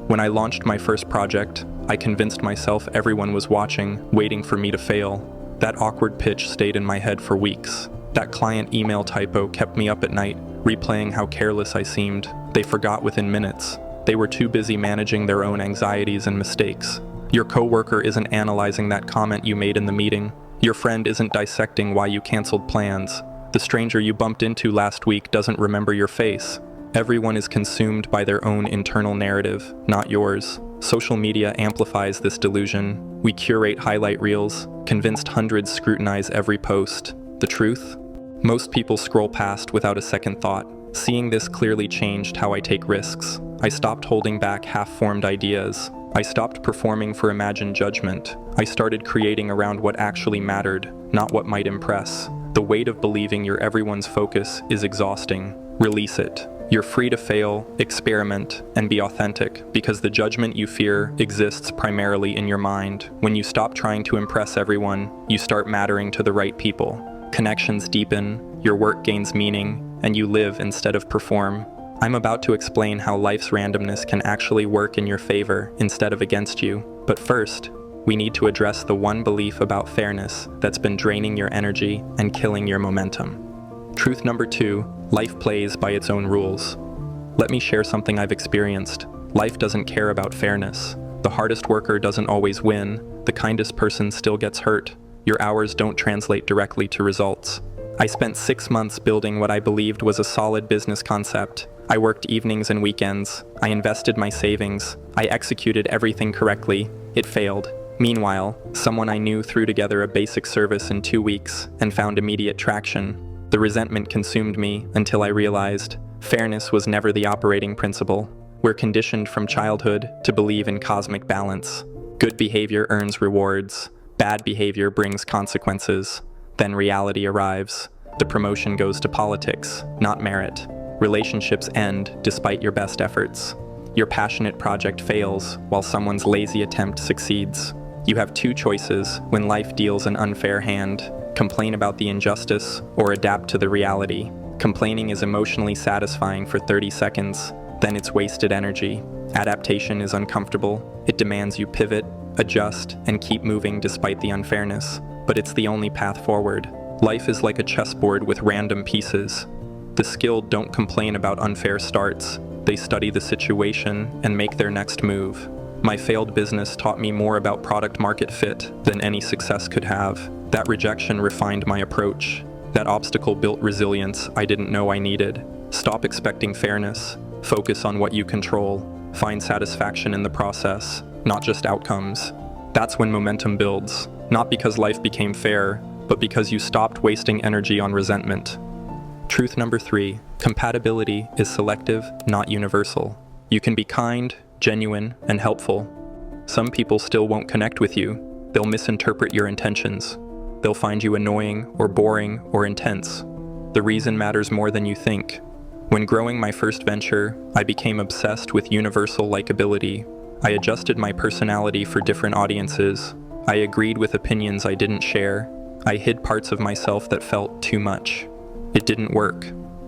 When I launched my first project, I convinced myself everyone was watching, waiting for me to fail. That awkward pitch stayed in my head for weeks. That client email typo kept me up at night, replaying how careless I seemed. They forgot within minutes. They were too busy managing their own anxieties and mistakes. Your coworker isn't analyzing that comment you made in the meeting. Your friend isn't dissecting why you canceled plans. The stranger you bumped into last week doesn't remember your face. Everyone is consumed by their own internal narrative, not yours. Social media amplifies this delusion. We curate highlight reels, convinced hundreds scrutinize every post. The truth? Most people scroll past without a second thought. Seeing this clearly changed how I take risks. I stopped holding back half-formed ideas. I stopped performing for imagined judgment. I started creating around what actually mattered, not what might impress. The weight of believing you're everyone's focus is exhausting. Release it. You're free to fail, experiment, and be authentic because the judgment you fear exists primarily in your mind. When you stop trying to impress everyone, you start mattering to the right people. Connections deepen, your work gains meaning, and you live instead of perform. I'm about to explain how life's randomness can actually work in your favor instead of against you. But first, we need to address the one belief about fairness that's been draining your energy and killing your momentum. Truth number 2, life plays by its own rules. Let me share something I've experienced. Life doesn't care about fairness. The hardest worker doesn't always win. The kindest person still gets hurt. Your hours don't translate directly to results. I spent 6 months building what I believed was a solid business concept. I worked evenings and weekends. I invested my savings. I executed everything correctly. It failed. Meanwhile, someone I knew threw together a basic service in 2 weeks and found immediate traction. The resentment consumed me until I realized fairness was never the operating principle. We're conditioned from childhood to believe in cosmic balance. Good behavior earns rewards. Bad behavior brings consequences. Then reality arrives. The promotion goes to politics, not merit. Relationships end despite your best efforts. Your passionate project fails while someone's lazy attempt succeeds. You have 2 choices when life deals an unfair hand. Complain about the injustice or adapt to the reality. Complaining is emotionally satisfying for 30 seconds, then it's wasted energy. Adaptation is uncomfortable. It demands you pivot, adjust, and keep moving despite the unfairness. But it's the only path forward. Life is like a chessboard with random pieces. The skilled don't complain about unfair starts. They study the situation and make their next move. My failed business taught me more about product market fit than any success could have. That rejection refined my approach. That obstacle built resilience I didn't know I needed. Stop expecting fairness. Focus on what you control. Find satisfaction in the process, not just outcomes. That's when momentum builds. Not because life became fair, but because you stopped wasting energy on resentment. Truth number 3, compatibility is selective, not universal. You can be kind, genuine, and helpful. Some people still won't connect with you. They'll misinterpret your intentions. They'll find you annoying or boring or intense. The reason matters more than you think. When growing my first venture, I became obsessed with universal likability. I adjusted my personality for different audiences. I agreed with opinions I didn't share. I hid parts of myself that felt too much. It didn't work.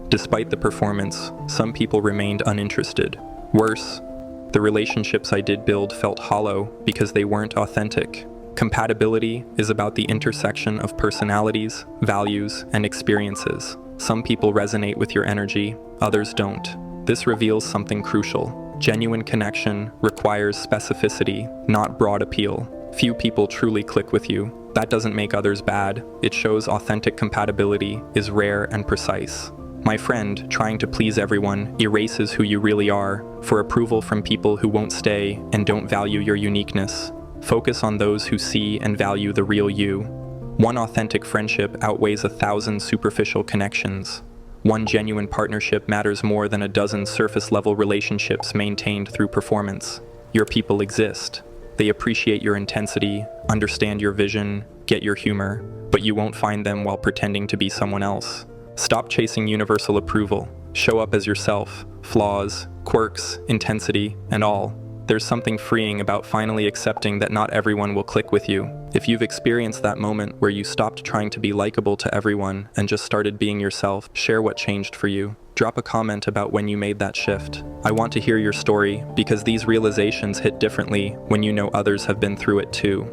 Despite the performance, some people remained uninterested. Worse, the relationships I did build felt hollow because they weren't authentic. Compatibility is about the intersection of personalities, values, and experiences. Some people resonate with your energy, others don't. This reveals something crucial. Genuine connection requires specificity, not broad appeal. Few people truly click with you. That doesn't make others bad. It shows authentic compatibility is rare and precise. My friend, trying to please everyone erases who you really are for approval from people who won't stay and don't value your uniqueness. Focus on those who see and value the real you. One authentic friendship outweighs 1,000 superficial connections. One genuine partnership matters more than a dozen surface-level relationships maintained through performance. Your people exist. They appreciate your intensity, understand your vision, get your humor, but you won't find them while pretending to be someone else. Stop chasing universal approval. Show up as yourself, flaws, quirks, intensity, and all. There's something freeing about finally accepting that not everyone will click with you. If you've experienced that moment where you stopped trying to be likable to everyone and just started being yourself, share what changed for you. Drop a comment about when you made that shift. I want to hear your story because these realizations hit differently when you know others have been through it too.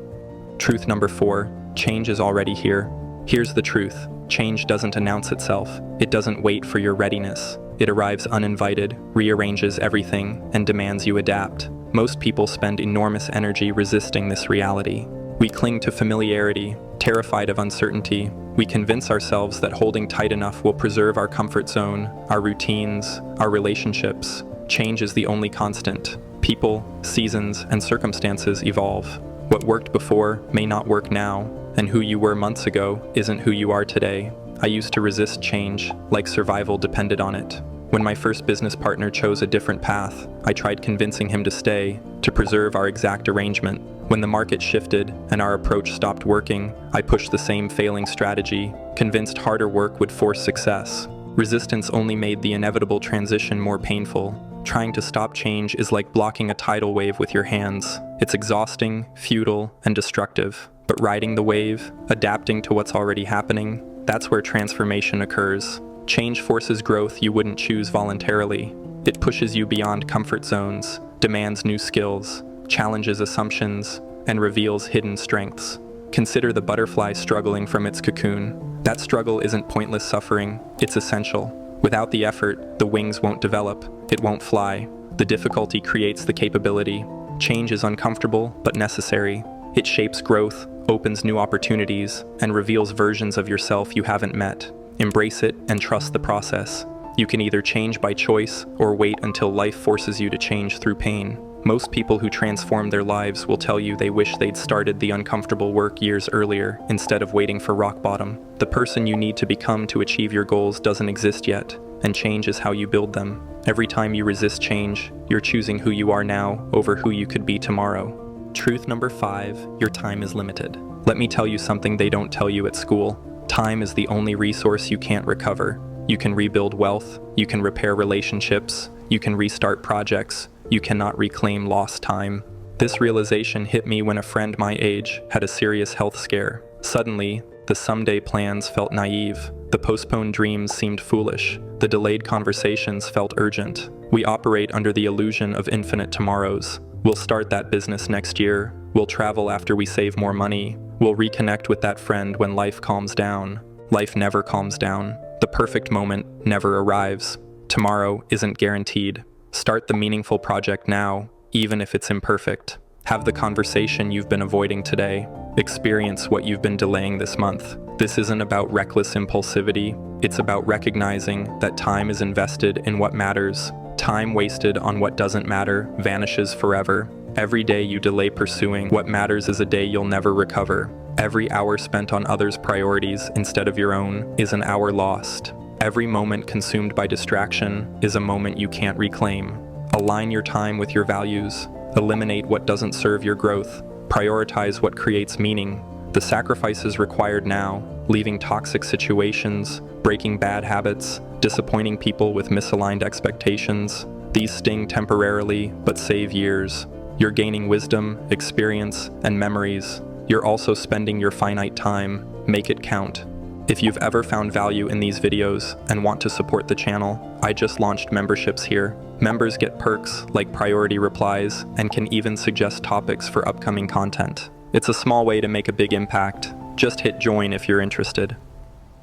Truth number 4, change is already here. Here's the truth. Change doesn't announce itself. It doesn't wait for your readiness. It arrives uninvited, rearranges everything, and demands you adapt. Most people spend enormous energy resisting this reality. We cling to familiarity, terrified of uncertainty. We convince ourselves that holding tight enough will preserve our comfort zone, our routines, our relationships. Change is the only constant. People, seasons, and circumstances evolve. What worked before may not work now, and who you were months ago isn't who you are today. I used to resist change, like survival depended on it. When my first business partner chose a different path, I tried convincing him to stay, to preserve our exact arrangement. When the market shifted and our approach stopped working, I pushed the same failing strategy, convinced harder work would force success. Resistance only made the inevitable transition more painful. Trying to stop change is like blocking a tidal wave with your hands. It's exhausting, futile, and destructive. But riding the wave, adapting to what's already happening, that's where transformation occurs. Change forces growth you wouldn't choose voluntarily. It pushes you beyond comfort zones, demands new skills, challenges assumptions, and reveals hidden strengths. Consider the butterfly struggling from its cocoon. That struggle isn't pointless suffering, it's essential. Without the effort, the wings won't develop, it won't fly. The difficulty creates the capability. Change is uncomfortable, but necessary. It shapes growth, opens new opportunities, and reveals versions of yourself you haven't met. Embrace it and trust the process. You can either change by choice or wait until life forces you to change through pain. Most people who transform their lives will tell you they wish they'd started the uncomfortable work years earlier instead of waiting for rock bottom. The person you need to become to achieve your goals doesn't exist yet, and change is how you build them. Every time you resist change, you're choosing who you are now over who you could be tomorrow. Truth number 5, your time is limited. Let me tell you something they don't tell you at school. Time is the only resource you can't recover. You can rebuild wealth, you can repair relationships, you can restart projects, you cannot reclaim lost time. This realization hit me when a friend my age had a serious health scare. Suddenly, the someday plans felt naive. The postponed dreams seemed foolish. The delayed conversations felt urgent. We operate under the illusion of infinite tomorrows. We'll start that business next year. We'll travel after we save more money. We'll reconnect with that friend when life calms down. Life never calms down. The perfect moment never arrives. Tomorrow isn't guaranteed. Start the meaningful project now, even if it's imperfect. Have the conversation you've been avoiding today. Experience what you've been delaying this month. This isn't about reckless impulsivity. It's about recognizing that time is invested in what matters. Time wasted on what doesn't matter vanishes forever. Every day you delay pursuing what matters is a day you'll never recover. Every hour spent on others' priorities instead of your own is an hour lost. Every moment consumed by distraction is a moment you can't reclaim. Align your time with your values. Eliminate what doesn't serve your growth. Prioritize what creates meaning. The sacrifices required now, leaving toxic situations, breaking bad habits, disappointing people with misaligned expectations, these sting temporarily but save years. You're gaining wisdom, experience, and memories. You're also spending your finite time. Make it count. If you've ever found value in these videos and want to support the channel, I just launched memberships here. Members get perks like priority replies and can even suggest topics for upcoming content. It's a small way to make a big impact. Just hit join if you're interested.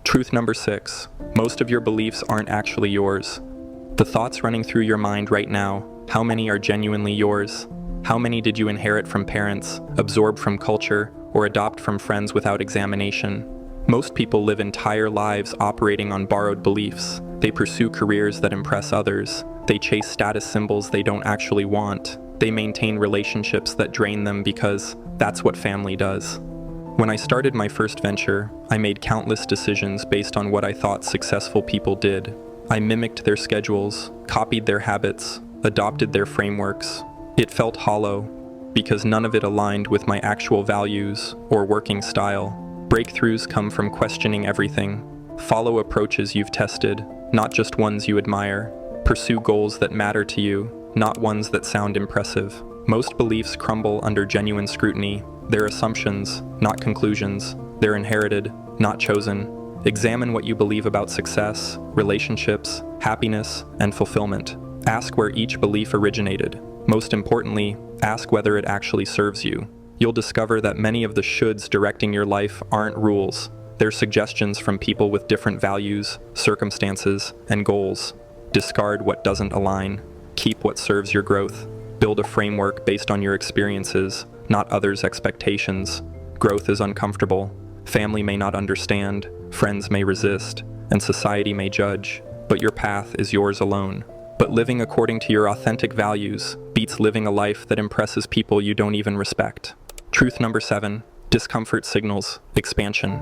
Truth number 6. Most of your beliefs aren't actually yours. The thoughts running through your mind right now, how many are genuinely yours? How many did you inherit from parents, absorb from culture, or adopt from friends without examination? Most people live entire lives operating on borrowed beliefs. They pursue careers that impress others. They chase status symbols they don't actually want. They maintain relationships that drain them because that's what family does. When I started my first venture, I made countless decisions based on what I thought successful people did. I mimicked their schedules, copied their habits, adopted their frameworks. It felt hollow because none of it aligned with my actual values or working style. Breakthroughs come from questioning everything. Follow approaches you've tested, not just ones you admire. Pursue goals that matter to you, not ones that sound impressive. Most beliefs crumble under genuine scrutiny. They're assumptions, not conclusions. They're inherited, not chosen. Examine what you believe about success, relationships, happiness, and fulfillment. Ask where each belief originated. Most importantly, ask whether it actually serves you. You'll discover that many of the shoulds directing your life aren't rules. They're suggestions from people with different values, circumstances, and goals. Discard what doesn't align. Keep what serves your growth. Build a framework based on your experiences, not others' expectations. Growth is uncomfortable. Family may not understand, friends may resist, and society may judge, but your path is yours alone. But living according to your authentic values beats living a life that impresses people you don't even respect. Truth number 7. Discomfort signals expansion.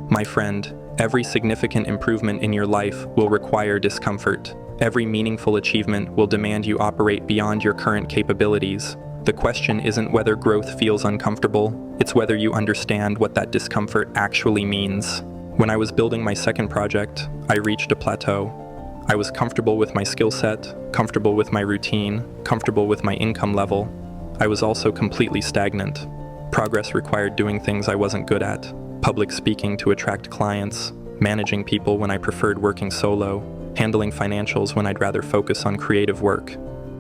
My friend, every significant improvement in your life will require discomfort. Every meaningful achievement will demand you operate beyond your current capabilities. The question isn't whether growth feels uncomfortable, it's whether you understand what that discomfort actually means. When I was building my second project, I reached a plateau. I was comfortable with my skill set, comfortable with my routine, comfortable with my income level. I was also completely stagnant. Progress required doing things I wasn't good at, public speaking to attract clients, managing people when I preferred working solo, handling financials when I'd rather focus on creative work.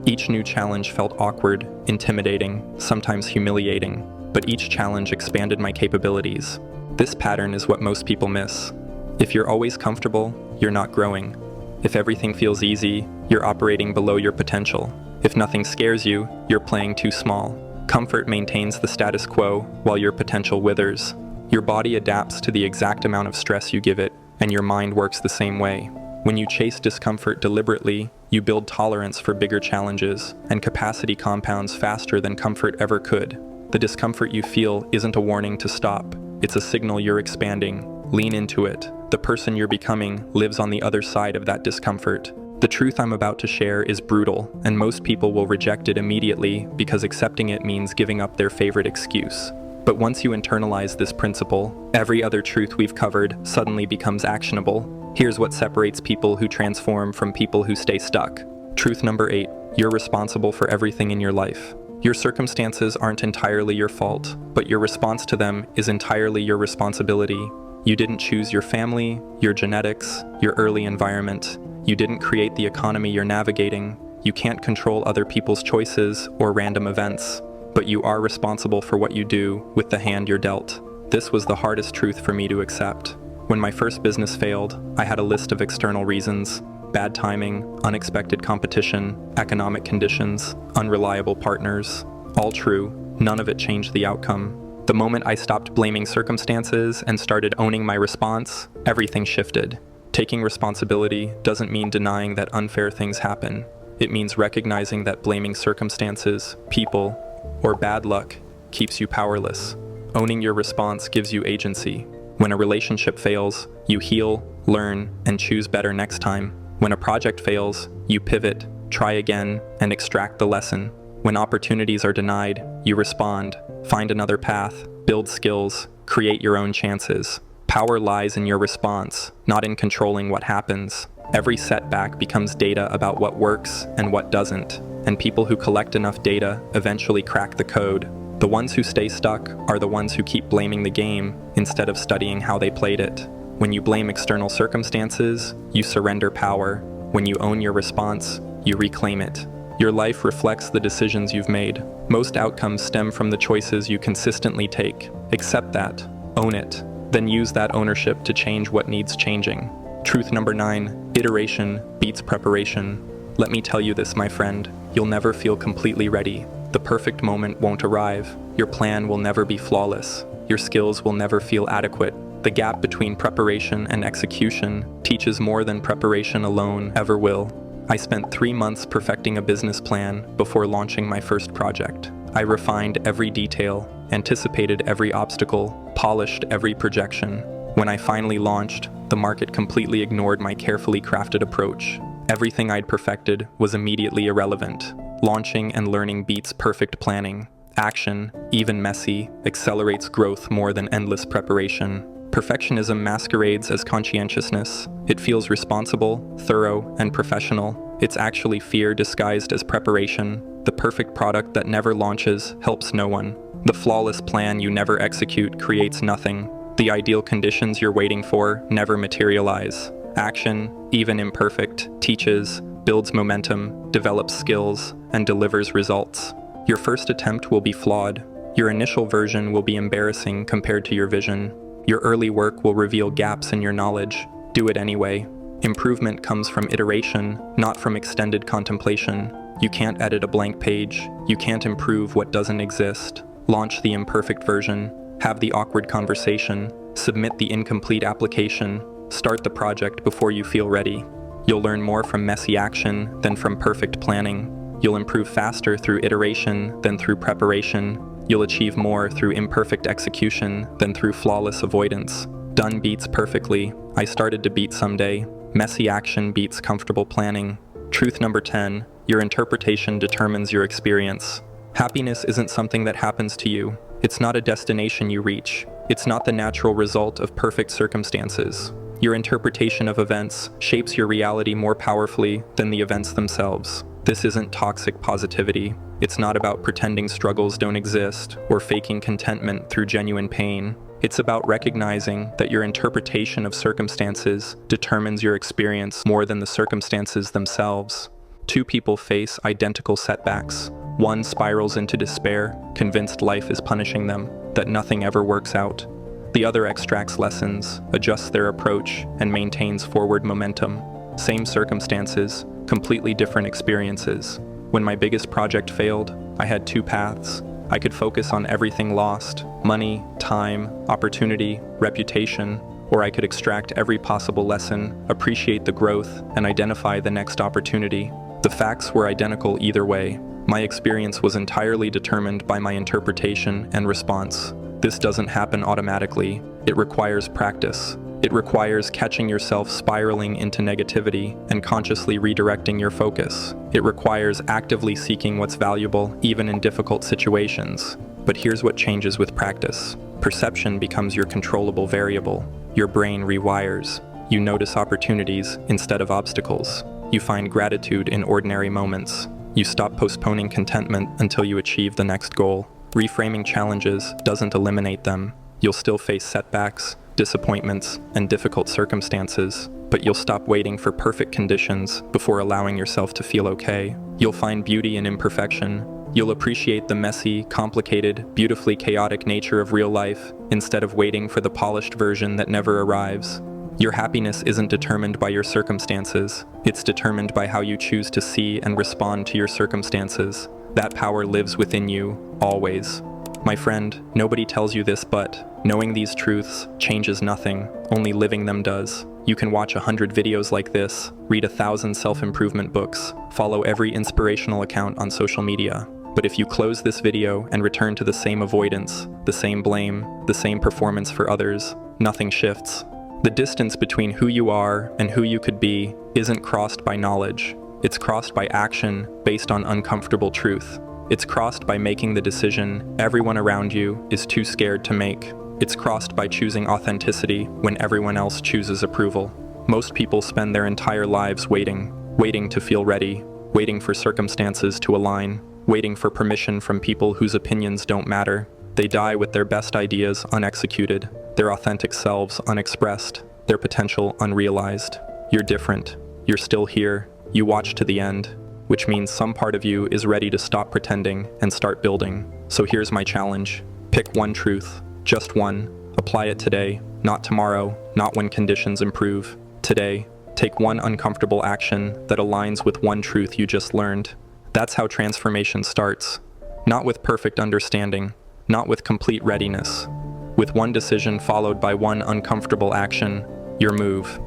Each new challenge felt awkward, intimidating, sometimes humiliating, but each challenge expanded my capabilities. This pattern is what most people miss. If you're always comfortable, you're not growing. If everything feels easy, you're operating below your potential. If nothing scares you, you're playing too small. Comfort maintains the status quo while your potential withers. Your body adapts to the exact amount of stress you give it, and your mind works the same way. When you chase discomfort deliberately, you build tolerance for bigger challenges, and capacity compounds faster than comfort ever could. The discomfort you feel isn't a warning to stop. It's a signal you're expanding. Lean into it. The person you're becoming lives on the other side of that discomfort. The truth I'm about to share is brutal, and most people will reject it immediately because accepting it means giving up their favorite excuse. But once you internalize this principle, every other truth we've covered suddenly becomes actionable. Here's what separates people who transform from people who stay stuck. Truth number 8. You're responsible for everything in your life. Your circumstances aren't entirely your fault, but your response to them is entirely your responsibility. You didn't choose your family, your genetics, your early environment. You didn't create the economy you're navigating. You can't control other people's choices or random events, but you are responsible for what you do with the hand you're dealt. This was the hardest truth for me to accept. When my first business failed, I had a list of external reasons: bad timing, unexpected competition, economic conditions, unreliable partners. All true, none of it changed the outcome. The moment I stopped blaming circumstances and started owning my response, everything shifted. Taking responsibility doesn't mean denying that unfair things happen. It means recognizing that blaming circumstances, people, or bad luck keeps you powerless. Owning your response gives you agency. When a relationship fails, you heal, learn, and choose better next time. When a project fails, you pivot, try again, and extract the lesson. When opportunities are denied, you respond, find another path, build skills, create your own chances. Power lies in your response, not in controlling what happens. Every setback becomes data about what works and what doesn't, and people who collect enough data eventually crack the code. The ones who stay stuck are the ones who keep blaming the game instead of studying how they played it. When you blame external circumstances, you surrender power. When you own your response, you reclaim it. Your life reflects the decisions you've made. Most outcomes stem from the choices you consistently take. Accept that, own it, then use that ownership to change what needs changing. Truth number 9, iteration beats preparation. Let me tell you this, my friend, you'll never feel completely ready. The perfect moment won't arrive. Your plan will never be flawless. Your skills will never feel adequate. The gap between preparation and execution teaches more than preparation alone ever will. I spent 3 months perfecting a business plan before launching my first project. I refined every detail, anticipated every obstacle, polished every projection. When I finally launched, the market completely ignored my carefully crafted approach. Everything I'd perfected was immediately irrelevant. Launching and learning beats perfect planning. Action, even messy, accelerates growth more than endless preparation. Perfectionism masquerades as conscientiousness. It feels responsible, thorough, and professional. It's actually fear disguised as preparation. The perfect product that never launches helps no one. The flawless plan you never execute creates nothing. The ideal conditions you're waiting for never materialize. Action, even imperfect, teaches, builds momentum, develops skills, and delivers results. Your first attempt will be flawed. Your initial version will be embarrassing compared to your vision. Your early work will reveal gaps in your knowledge. Do it anyway. Improvement comes from iteration, not from extended contemplation. You can't edit a blank page. You can't improve what doesn't exist. Launch the imperfect version. Have the awkward conversation. Submit the incomplete application. Start the project before you feel ready. You'll learn more from messy action than from perfect planning. You'll improve faster through iteration than through preparation. You'll achieve more through imperfect execution than through flawless avoidance. Done beats perfectly. I started to beat someday. Messy action beats comfortable planning. Truth number 10, your interpretation determines your experience. Happiness isn't something that happens to you. It's not a destination you reach. It's not the natural result of perfect circumstances. Your interpretation of events shapes your reality more powerfully than the events themselves. This isn't toxic positivity. It's not about pretending struggles don't exist or faking contentment through genuine pain. It's about recognizing that your interpretation of circumstances determines your experience more than the circumstances themselves. Two people face identical setbacks. One spirals into despair, convinced life is punishing them, that nothing ever works out. The other extracts lessons, adjusts their approach, and maintains forward momentum. Same circumstances, completely different experiences. When my biggest project failed, I had 2 paths. I could focus on everything lost, money, time, opportunity, reputation, or I could extract every possible lesson, appreciate the growth, and identify the next opportunity. The facts were identical either way. My experience was entirely determined by my interpretation and response. This doesn't happen automatically. It requires practice. It requires catching yourself spiraling into negativity and consciously redirecting your focus. It requires actively seeking what's valuable, even in difficult situations. But here's what changes with practice. Perception becomes your controllable variable. Your brain rewires. You notice opportunities instead of obstacles. You find gratitude in ordinary moments. You stop postponing contentment until you achieve the next goal. Reframing challenges doesn't eliminate them. You'll still face setbacks, disappointments, and difficult circumstances, but you'll stop waiting for perfect conditions before allowing yourself to feel okay. You'll find beauty in imperfection. You'll appreciate the messy, complicated, beautifully chaotic nature of real life instead of waiting for the polished version that never arrives. Your happiness isn't determined by your circumstances. It's determined by how you choose to see and respond to your circumstances. That power lives within you, always. My friend, nobody tells you this, but knowing these truths changes nothing. Only living them does. You can watch 100 videos like this, read 1,000 self-improvement books, follow every inspirational account on social media. But if you close this video and return to the same avoidance, the same blame, the same performance for others, nothing shifts. The distance between who you are and who you could be isn't crossed by knowledge. It's crossed by action based on uncomfortable truth. It's crossed by making the decision everyone around you is too scared to make. It's crossed by choosing authenticity when everyone else chooses approval. Most people spend their entire lives waiting to feel ready, waiting for circumstances to align, waiting for permission from people whose opinions don't matter. They die with their best ideas unexecuted, their authentic selves unexpressed, their potential unrealized. You're different. You're still here. You watch to the end, which means some part of you is ready to stop pretending and start building. So here's my challenge. Pick one truth, just one. Apply it today, not tomorrow, not when conditions improve. Today, take one uncomfortable action that aligns with one truth you just learned. That's how transformation starts. Not with perfect understanding, not with complete readiness. With one decision followed by one uncomfortable action, your move.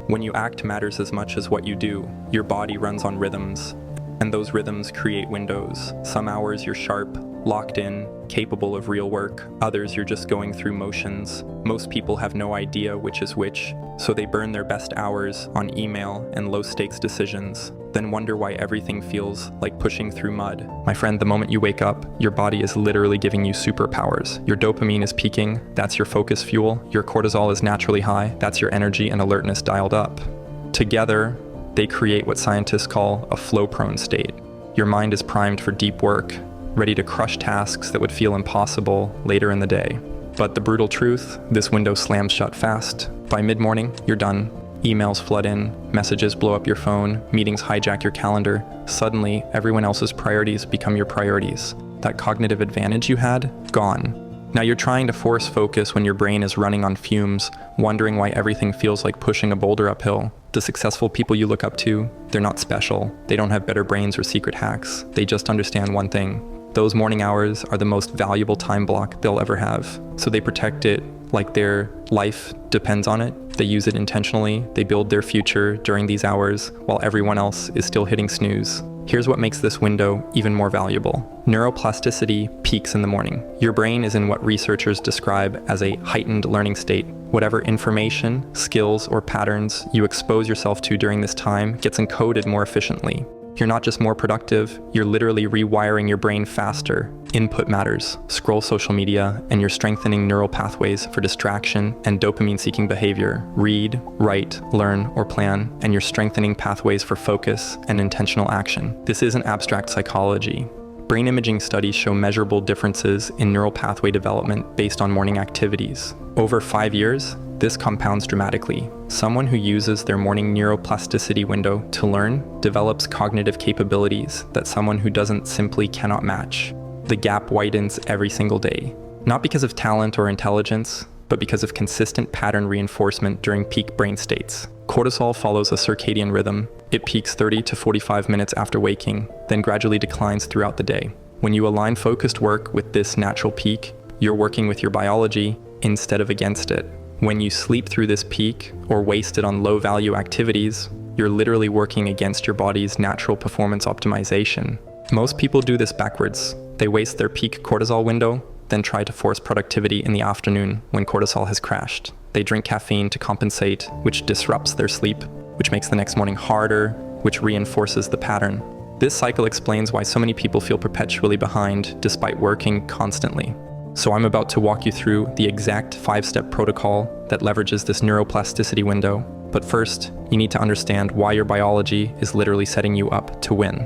When you act matters as much as what you do. Your body runs on rhythms, and those rhythms create windows. Some hours you're sharp, locked in, capable of real work. Others you're just going through motions. Most people have no idea which is which, so they burn their best hours on email and low-stakes decisions, then wonder why everything feels like pushing through mud. My friend, the moment you wake up, your body is literally giving you superpowers. Your dopamine is peaking, that's your focus fuel. Your cortisol is naturally high, that's your energy and alertness dialed up. Together, they create what scientists call a flow-prone state. Your mind is primed for deep work, ready to crush tasks that would feel impossible later in the day. But the brutal truth, this window slams shut fast. By mid-morning, you're done. Emails flood in, messages blow up your phone, meetings hijack your calendar. Suddenly, everyone else's priorities become your priorities. That cognitive advantage you had, gone. Now you're trying to force focus when your brain is running on fumes, wondering why everything feels like pushing a boulder uphill. The successful people you look up to, they're not special. They don't have better brains or secret hacks. They just understand one thing. Those morning hours are the most valuable time block they'll ever have. So they protect it like their life depends on it. They use it intentionally. They build their future during these hours while everyone else is still hitting snooze. Here's what makes this window even more valuable. Neuroplasticity peaks in the morning. Your brain is in what researchers describe as a heightened learning state. Whatever information, skills, or patterns you expose yourself to during this time gets encoded more efficiently. You're not just more productive, you're literally rewiring your brain faster. Input matters. Scroll social media, and you're strengthening neural pathways for distraction and dopamine-seeking behavior. Read, write, learn, or plan, and you're strengthening pathways for focus and intentional action. This isn't abstract psychology. Brain imaging studies show measurable differences in neural pathway development based on morning activities. Over 5 years, this compounds dramatically. Someone who uses their morning neuroplasticity window to learn develops cognitive capabilities that someone who doesn't simply cannot match. The gap widens every single day, not because of talent or intelligence, but because of consistent pattern reinforcement during peak brain states. Cortisol follows a circadian rhythm. It peaks 30 to 45 minutes after waking, then gradually declines throughout the day. When you align focused work with this natural peak, you're working with your biology instead of against it. When you sleep through this peak or waste it on low-value activities, you're literally working against your body's natural performance optimization. Most people do this backwards. They waste their peak cortisol window, then try to force productivity in the afternoon when cortisol has crashed. They drink caffeine to compensate, which disrupts their sleep, which makes the next morning harder, which reinforces the pattern. This cycle explains why so many people feel perpetually behind despite working constantly. So I'm about to walk you through the exact 5-step protocol that leverages this neuroplasticity window. But first, you need to understand why your biology is literally setting you up to win.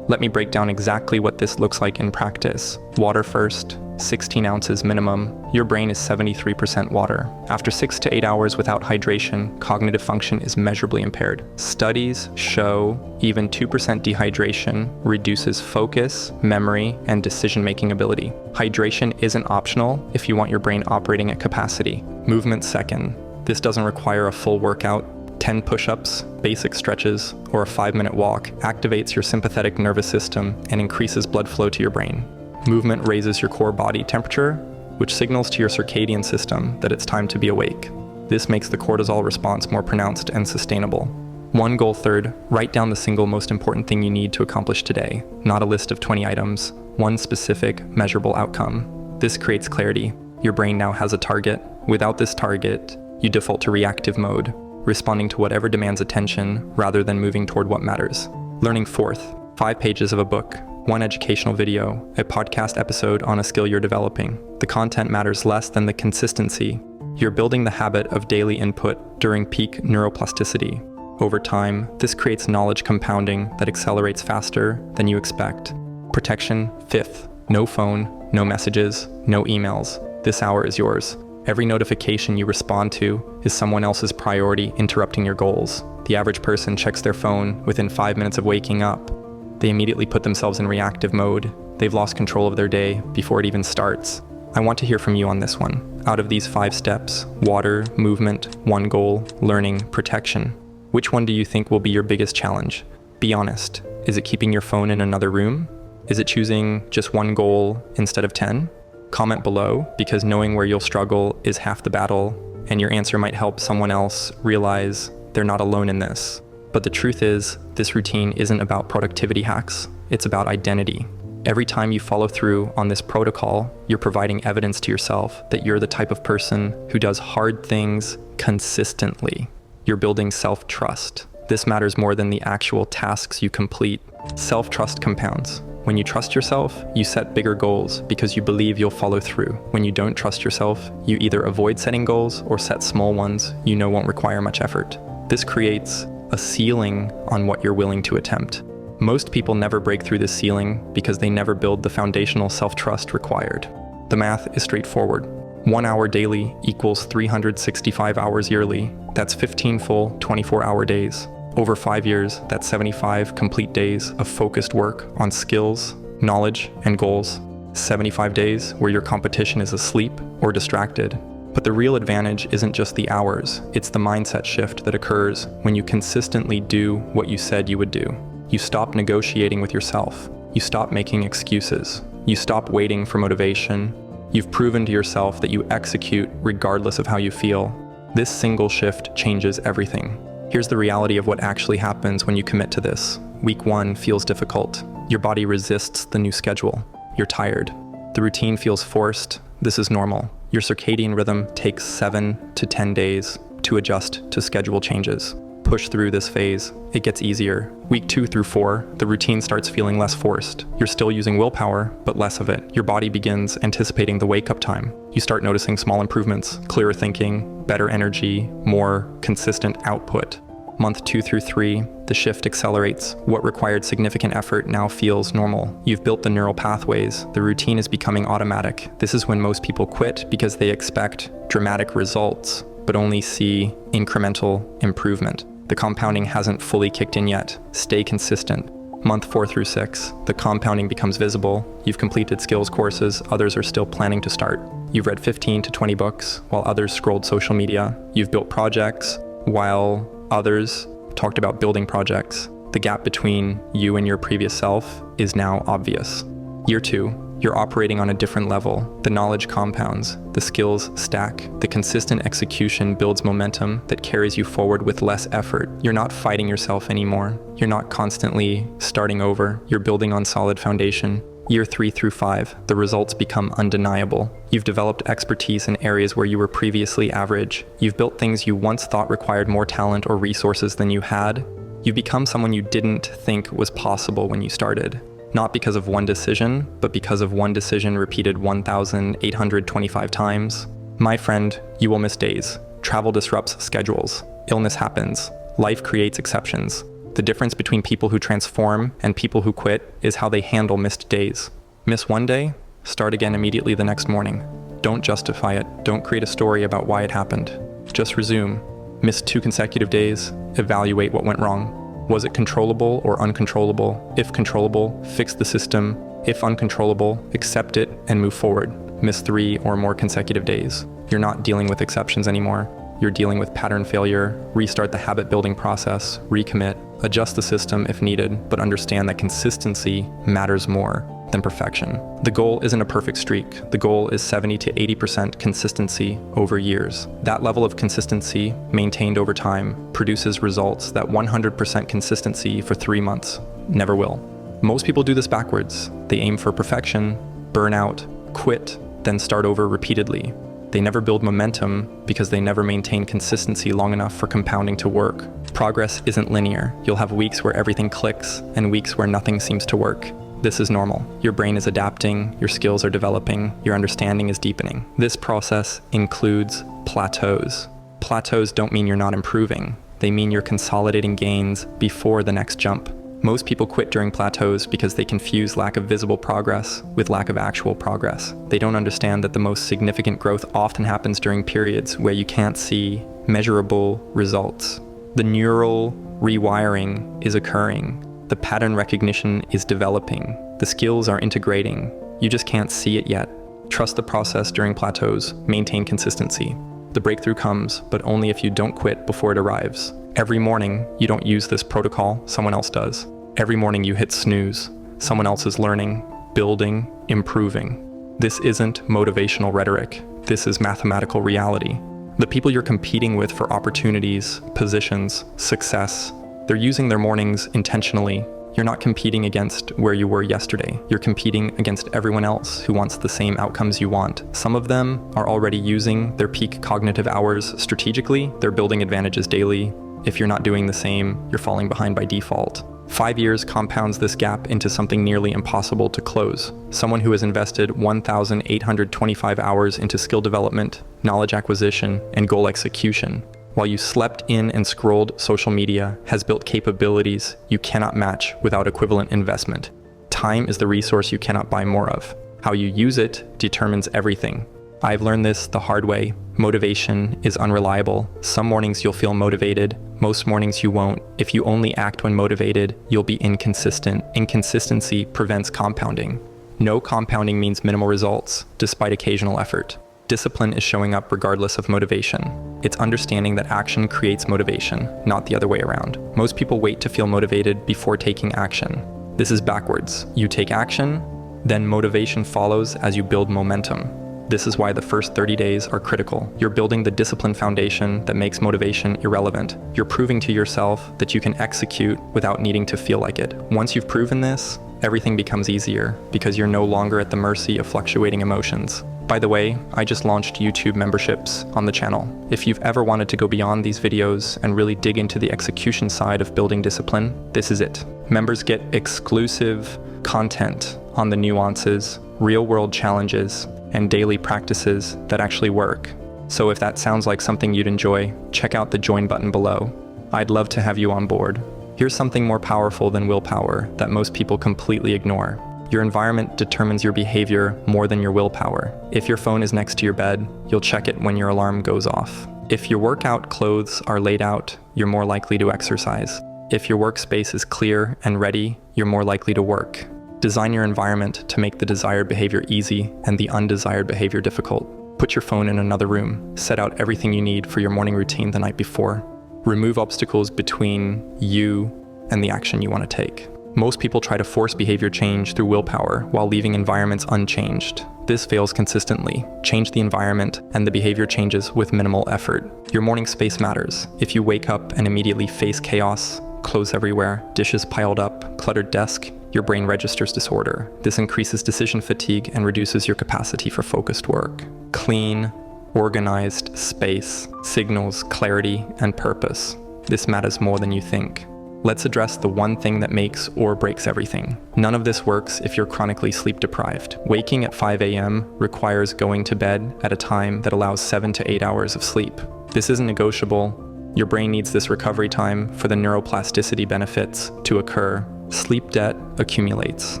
Let me break down exactly what this looks like in practice. Water first, 16 ounces minimum. Your brain is 73% water. After 6 to 8 hours without hydration, cognitive function is measurably impaired. Studies show even 2% dehydration reduces focus, memory, and decision-making ability. Hydration isn't optional if you want your brain operating at capacity. Movement second. This doesn't require a full workout. 10 push-ups, basic stretches, or a 5-minute walk activates your sympathetic nervous system and increases blood flow to your brain. Movement raises your core body temperature, which signals to your circadian system that it's time to be awake. This makes the cortisol response more pronounced and sustainable. One goal. Third, write down the single most important thing you need to accomplish today, not a list of 20 items, one specific, measurable outcome. This creates clarity. Your brain now has a target. Without this target, you default to reactive mode, responding to whatever demands attention rather than moving toward what matters. Learning. Fourth, 5 pages of a book, one educational video, a podcast episode on a skill you're developing. The content matters less than the consistency. You're building the habit of daily input during peak neuroplasticity. Over time, this creates knowledge compounding that accelerates faster than you expect. Protection. Fifth, no phone, no messages, no emails. This hour is yours. Every notification you respond to is someone else's priority interrupting your goals. The average person checks their phone within 5 minutes of waking up. They immediately put themselves in reactive mode. They've lost control of their day before it even starts. I want to hear from you on this one. Out of these 5 steps, water, movement, one goal, learning, protection, which one do you think will be your biggest challenge? Be honest. Is it keeping your phone in another room? Is it choosing just one goal instead of 10? Comment below, because knowing where you'll struggle is half the battle, and your answer might help someone else realize they're not alone in this. But the truth is, this routine isn't about productivity hacks. It's about identity. Every time you follow through on this protocol, you're providing evidence to yourself that you're the type of person who does hard things consistently. You're building self-trust. This matters more than the actual tasks you complete. Self-trust compounds. When you trust yourself, you set bigger goals because you believe you'll follow through. When you don't trust yourself, you either avoid setting goals or set small ones you know won't require much effort. This creates a ceiling on what you're willing to attempt. Most people never break through this ceiling because they never build the foundational self-trust required. The math is straightforward. 1 hour daily equals 365 hours yearly. That's 15 full 24-hour days. Over 5 years, that's 75 complete days of focused work on skills, knowledge, and goals. 75 days where your competition is asleep or distracted. But the real advantage isn't just the hours, it's the mindset shift that occurs when you consistently do what you said you would do. You stop negotiating with yourself. You stop making excuses. You stop waiting for motivation. You've proven to yourself that you execute regardless of how you feel. This single shift changes everything. Here's the reality of what actually happens when you commit to this. Week 1 feels difficult. Your body resists the new schedule. You're tired. The routine feels forced. This is normal. Your circadian rhythm takes 7 to 10 days to adjust to schedule changes. Push through this phase. It gets easier. Week 2 through 4, the routine starts feeling less forced. You're still using willpower, but less of it. Your body begins anticipating the wake-up time. You start noticing small improvements, clearer thinking, better energy, more consistent output. Month 2 through 3, the shift accelerates. What required significant effort now feels normal. You've built the neural pathways. The routine is becoming automatic. This is when most people quit because they expect dramatic results, but only see incremental improvement. The compounding hasn't fully kicked in yet. Stay consistent. Month 4 through 6, the compounding becomes visible. You've completed skills courses, others are still planning to start. You've read 15 to 20 books, while others scrolled social media. You've built projects, while others talked about building projects. The gap between you and your previous self is now obvious. Year 2, you're operating on a different level. The knowledge compounds, the skills stack, the consistent execution builds momentum that carries you forward with less effort. You're not fighting yourself anymore. You're not constantly starting over. You're building on solid foundation. Year 3 through 5, the results become undeniable. You've developed expertise in areas where you were previously average. You've built things you once thought required more talent or resources than you had. You've become someone you didn't think was possible when you started. Not because of one decision, but because of one decision repeated 1,825 times. My friend, you will miss days. Travel disrupts schedules. Illness happens. Life creates exceptions. The difference between people who transform and people who quit is how they handle missed days. Miss one day, start again immediately the next morning. Don't justify it. Don't create a story about why it happened. Just resume. Miss 2 consecutive days, evaluate what went wrong. Was it controllable or uncontrollable? If controllable, fix the system. If uncontrollable, accept it and move forward. Miss 3 or more consecutive days. You're not dealing with exceptions anymore. You're dealing with pattern failure. Restart the habit building process, recommit, adjust the system if needed, but understand that consistency matters more. than perfection. The goal isn't a perfect streak. The goal is 70 to 80% consistency over years. That level of consistency, maintained over time, produces results that 100% consistency for 3 months never will. Most people do this backwards. They aim for perfection, burn out, quit, then start over repeatedly. They never build momentum because they never maintain consistency long enough for compounding to work. Progress isn't linear. You'll have weeks where everything clicks and weeks where nothing seems to work. This is normal. Your brain is adapting, your skills are developing, your understanding is deepening. This process includes plateaus. Plateaus don't mean you're not improving. They mean you're consolidating gains before the next jump. Most people quit during plateaus because they confuse lack of visible progress with lack of actual progress. They don't understand that the most significant growth often happens during periods where you can't see measurable results. The neural rewiring is occurring. The pattern recognition is developing. The skills are integrating. You just can't see it yet. Trust the process during plateaus. Maintain consistency. The breakthrough comes, but only if you don't quit before it arrives. Every morning, you don't use this protocol, someone else does. Every morning you hit snooze. Someone else is learning, building, improving. This isn't motivational rhetoric. This is mathematical reality. The people you're competing with for opportunities, positions, success, they're using their mornings intentionally. You're not competing against where you were yesterday. You're competing against everyone else who wants the same outcomes you want. Some of them are already using their peak cognitive hours strategically. They're building advantages daily. If you're not doing the same, you're falling behind by default. 5 years compounds this gap into something nearly impossible to close. Someone who has invested 1,825 hours into skill development, knowledge acquisition, and goal execution, while you slept in and scrolled social media, has built capabilities you cannot match without equivalent investment. Time is the resource you cannot buy more of. How you use it determines everything. I've learned this the hard way. Motivation is unreliable. Some mornings you'll feel motivated. Most mornings you won't. If you only act when motivated, you'll be inconsistent. Inconsistency prevents compounding. No compounding means minimal results, despite occasional effort. Discipline is showing up regardless of motivation. It's understanding that action creates motivation, not the other way around. Most people wait to feel motivated before taking action. This is backwards. You take action, then motivation follows as you build momentum. This is why the first 30 days are critical. You're building the discipline foundation that makes motivation irrelevant. You're proving to yourself that you can execute without needing to feel like it. Once you've proven this, everything becomes easier because you're no longer at the mercy of fluctuating emotions. By the way, I just launched YouTube memberships on the channel. If you've ever wanted to go beyond these videos and really dig into the execution side of building discipline, this is it. Members get exclusive content on the nuances, real-world challenges, and daily practices that actually work. So if that sounds like something you'd enjoy, check out the join button below. I'd love to have you on board. Here's something more powerful than willpower that most people completely ignore. Your environment determines your behavior more than your willpower. If your phone is next to your bed, you'll check it when your alarm goes off. If your workout clothes are laid out, you're more likely to exercise. If your workspace is clear and ready, you're more likely to work. Design your environment to make the desired behavior easy and the undesired behavior difficult. Put your phone in another room. Set out everything you need for your morning routine the night before. Remove obstacles between you and the action you want to take. Most people try to force behavior change through willpower while leaving environments unchanged. This fails consistently. Change the environment and the behavior changes with minimal effort. Your morning space matters. If you wake up and immediately face chaos, clothes everywhere, dishes piled up, cluttered desk, your brain registers disorder. This increases decision fatigue and reduces your capacity for focused work. Clean, organized space signals clarity and purpose. This matters more than you think. Let's address the one thing that makes or breaks everything. None of this works if you're chronically sleep deprived. Waking at 5 a.m. requires going to bed at a time that allows 7 to 8 hours of sleep. This isn't negotiable. Your brain needs this recovery time for the neuroplasticity benefits to occur. Sleep debt accumulates.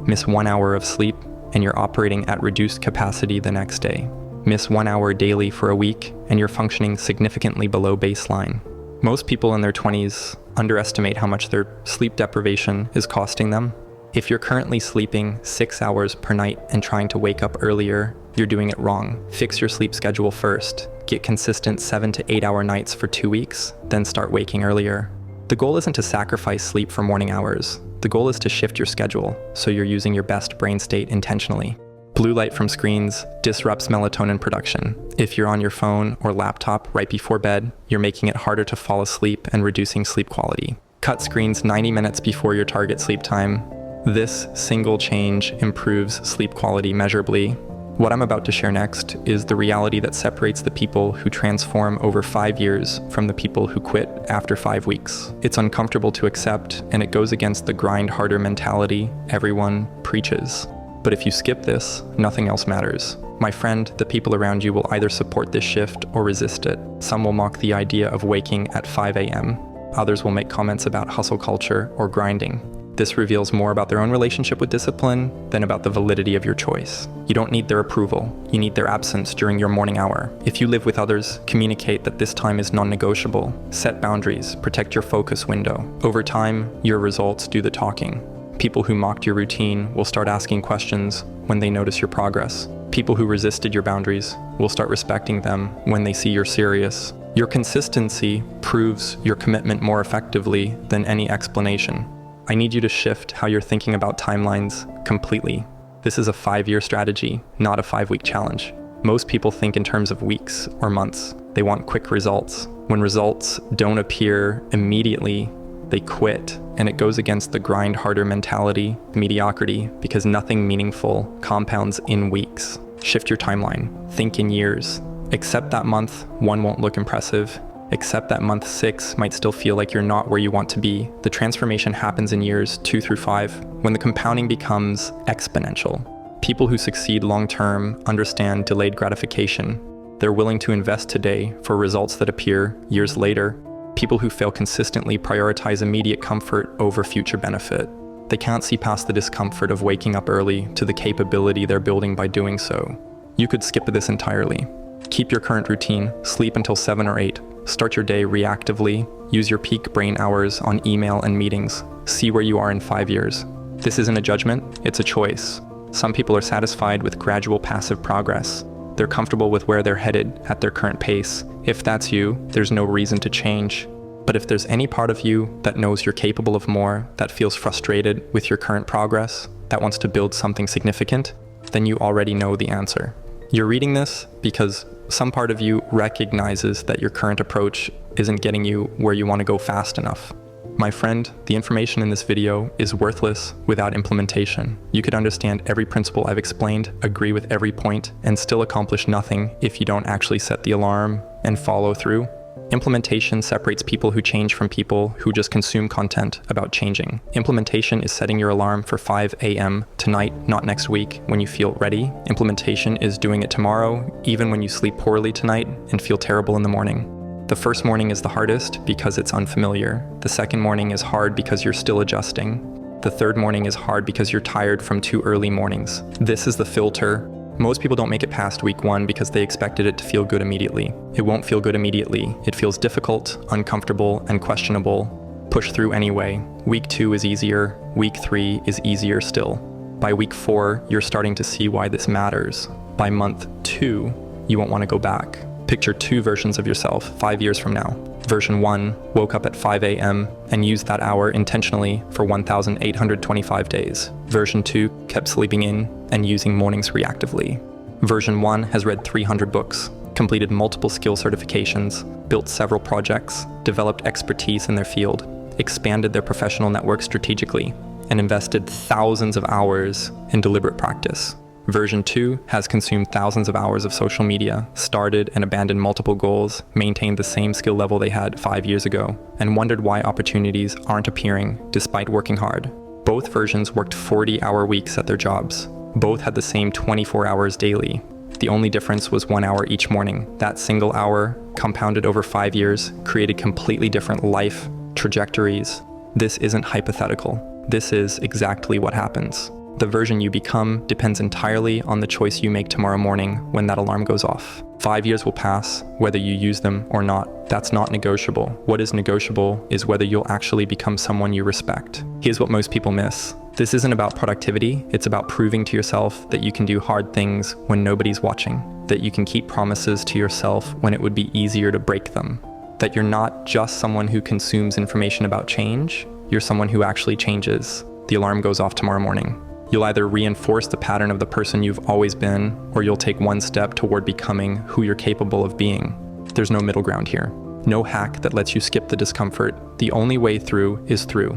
Miss 1 hour of sleep and you're operating at reduced capacity the next day. Miss 1 hour daily for a week and you're functioning significantly below baseline. Most people in their 20s underestimate how much their sleep deprivation is costing them. If you're currently sleeping 6 hours per night and trying to wake up earlier, you're doing it wrong. Fix your sleep schedule first. Get consistent 7 to 8 hour nights for 2 weeks, then start waking earlier. The goal isn't to sacrifice sleep for morning hours. The goal is to shift your schedule so you're using your best brain state intentionally. Blue light from screens disrupts melatonin production. If you're on your phone or laptop right before bed, you're making it harder to fall asleep and reducing sleep quality. Cut screens 90 minutes before your target sleep time. This single change improves sleep quality measurably. What I'm about to share next is the reality that separates the people who transform over 5 years from the people who quit after 5 weeks. It's uncomfortable to accept, and it goes against the grind harder mentality everyone preaches. But if you skip this, nothing else matters. My friend, the people around you will either support this shift or resist it. Some will mock the idea of waking at 5 a.m. Others will make comments about hustle culture or grinding. This reveals more about their own relationship with discipline than about the validity of your choice. You don't need their approval. You need their absence during your morning hour. If you live with others, communicate that this time is non-negotiable. Set boundaries. Protect your focus window. Over time, your results do the talking. People who mocked your routine will start asking questions when they notice your progress. People who resisted your boundaries will start respecting them when they see you're serious. Your consistency proves your commitment more effectively than any explanation. I need you to shift how you're thinking about timelines completely. This is a 5-year strategy, not a 5-week challenge. Most people think in terms of weeks or months. They want quick results. When results don't appear immediately, they quit, and it goes against the grind harder mentality, mediocrity, because nothing meaningful compounds in weeks. Shift your timeline. Think in years. Accept that month 1 won't look impressive. Accept that month 6 might still feel like you're not where you want to be. The transformation happens in years 2 through 5, when the compounding becomes exponential. People who succeed long-term understand delayed gratification. They're willing to invest today for results that appear years later. People who fail consistently prioritize immediate comfort over future benefit. They can't see past the discomfort of waking up early to the capability they're building by doing so. You could skip this entirely. Keep your current routine, sleep until 7 or 8. Start your day reactively. Use your peak brain hours on email and meetings. See where you are in 5 years. This isn't a judgment, it's a choice. Some people are satisfied with gradual passive progress. They're comfortable with where they're headed at their current pace. If that's you, there's no reason to change. But if there's any part of you that knows you're capable of more, that feels frustrated with your current progress, that wants to build something significant, then you already know the answer. You're reading this because some part of you recognizes that your current approach isn't getting you where you want to go fast enough. My friend, the information in this video is worthless without implementation. You could understand every principle I've explained, agree with every point, and still accomplish nothing if you don't actually set the alarm and follow through. Implementation separates people who change from people who just consume content about changing. Implementation is setting your alarm for 5 a.m. tonight, not next week, when you feel ready. Implementation is doing it tomorrow, even when you sleep poorly tonight and feel terrible in the morning. The first morning is the hardest because it's unfamiliar. The second morning is hard because you're still adjusting. The third morning is hard because you're tired from 2 early mornings. This is the filter. Most people don't make it past week 1 because they expected it to feel good immediately. It won't feel good immediately. It feels difficult, uncomfortable, and questionable. Push through anyway. Week 2 is easier. Week 3 is easier still. By week 4, you're starting to see why this matters. By month 2, you won't want to go back. Picture 2 versions of yourself 5 years from now. Version 1 woke up at 5 a.m. and used that hour intentionally for 1,825 days. Version 2 kept sleeping in and using mornings reactively. Version 1 has read 300 books, completed multiple skill certifications, built several projects, developed expertise in their field, expanded their professional network strategically, and invested thousands of hours in deliberate practice. Version 2 has consumed thousands of hours of social media, started and abandoned multiple goals, maintained the same skill level they had 5 years ago, and wondered why opportunities aren't appearing despite working hard. Both versions worked 40-hour weeks at their jobs. Both had the same 24 hours daily. The only difference was 1 hour each morning. That single hour, compounded over 5 years, created completely different life trajectories. This isn't hypothetical. This is exactly what happens. The version you become depends entirely on the choice you make tomorrow morning when that alarm goes off. 5 years will pass, whether you use them or not. That's not negotiable. What is negotiable is whether you'll actually become someone you respect. Here's what most people miss. This isn't about productivity, it's about proving to yourself that you can do hard things when nobody's watching, that you can keep promises to yourself when it would be easier to break them, that you're not just someone who consumes information about change, you're someone who actually changes. the alarm goes off tomorrow morning. You'll either reinforce the pattern of the person you've always been, or you'll take one step toward becoming who you're capable of being. There's no middle ground here. No hack that lets you skip the discomfort. The only way through is through.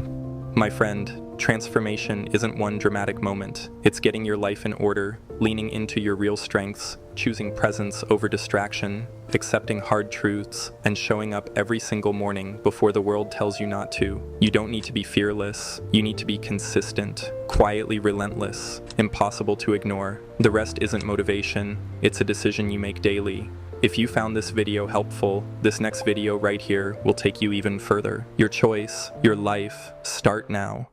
My friend, transformation isn't one dramatic moment. It's getting your life in order, leaning into your real strengths, choosing presence over distraction, accepting hard truths, and showing up every single morning before the world tells you not to. You don't need to be fearless. You need to be consistent, quietly relentless, impossible to ignore. The rest isn't motivation. It's a decision you make daily. If you found this video helpful, this next video right here will take you even further. Your choice, your life, start now.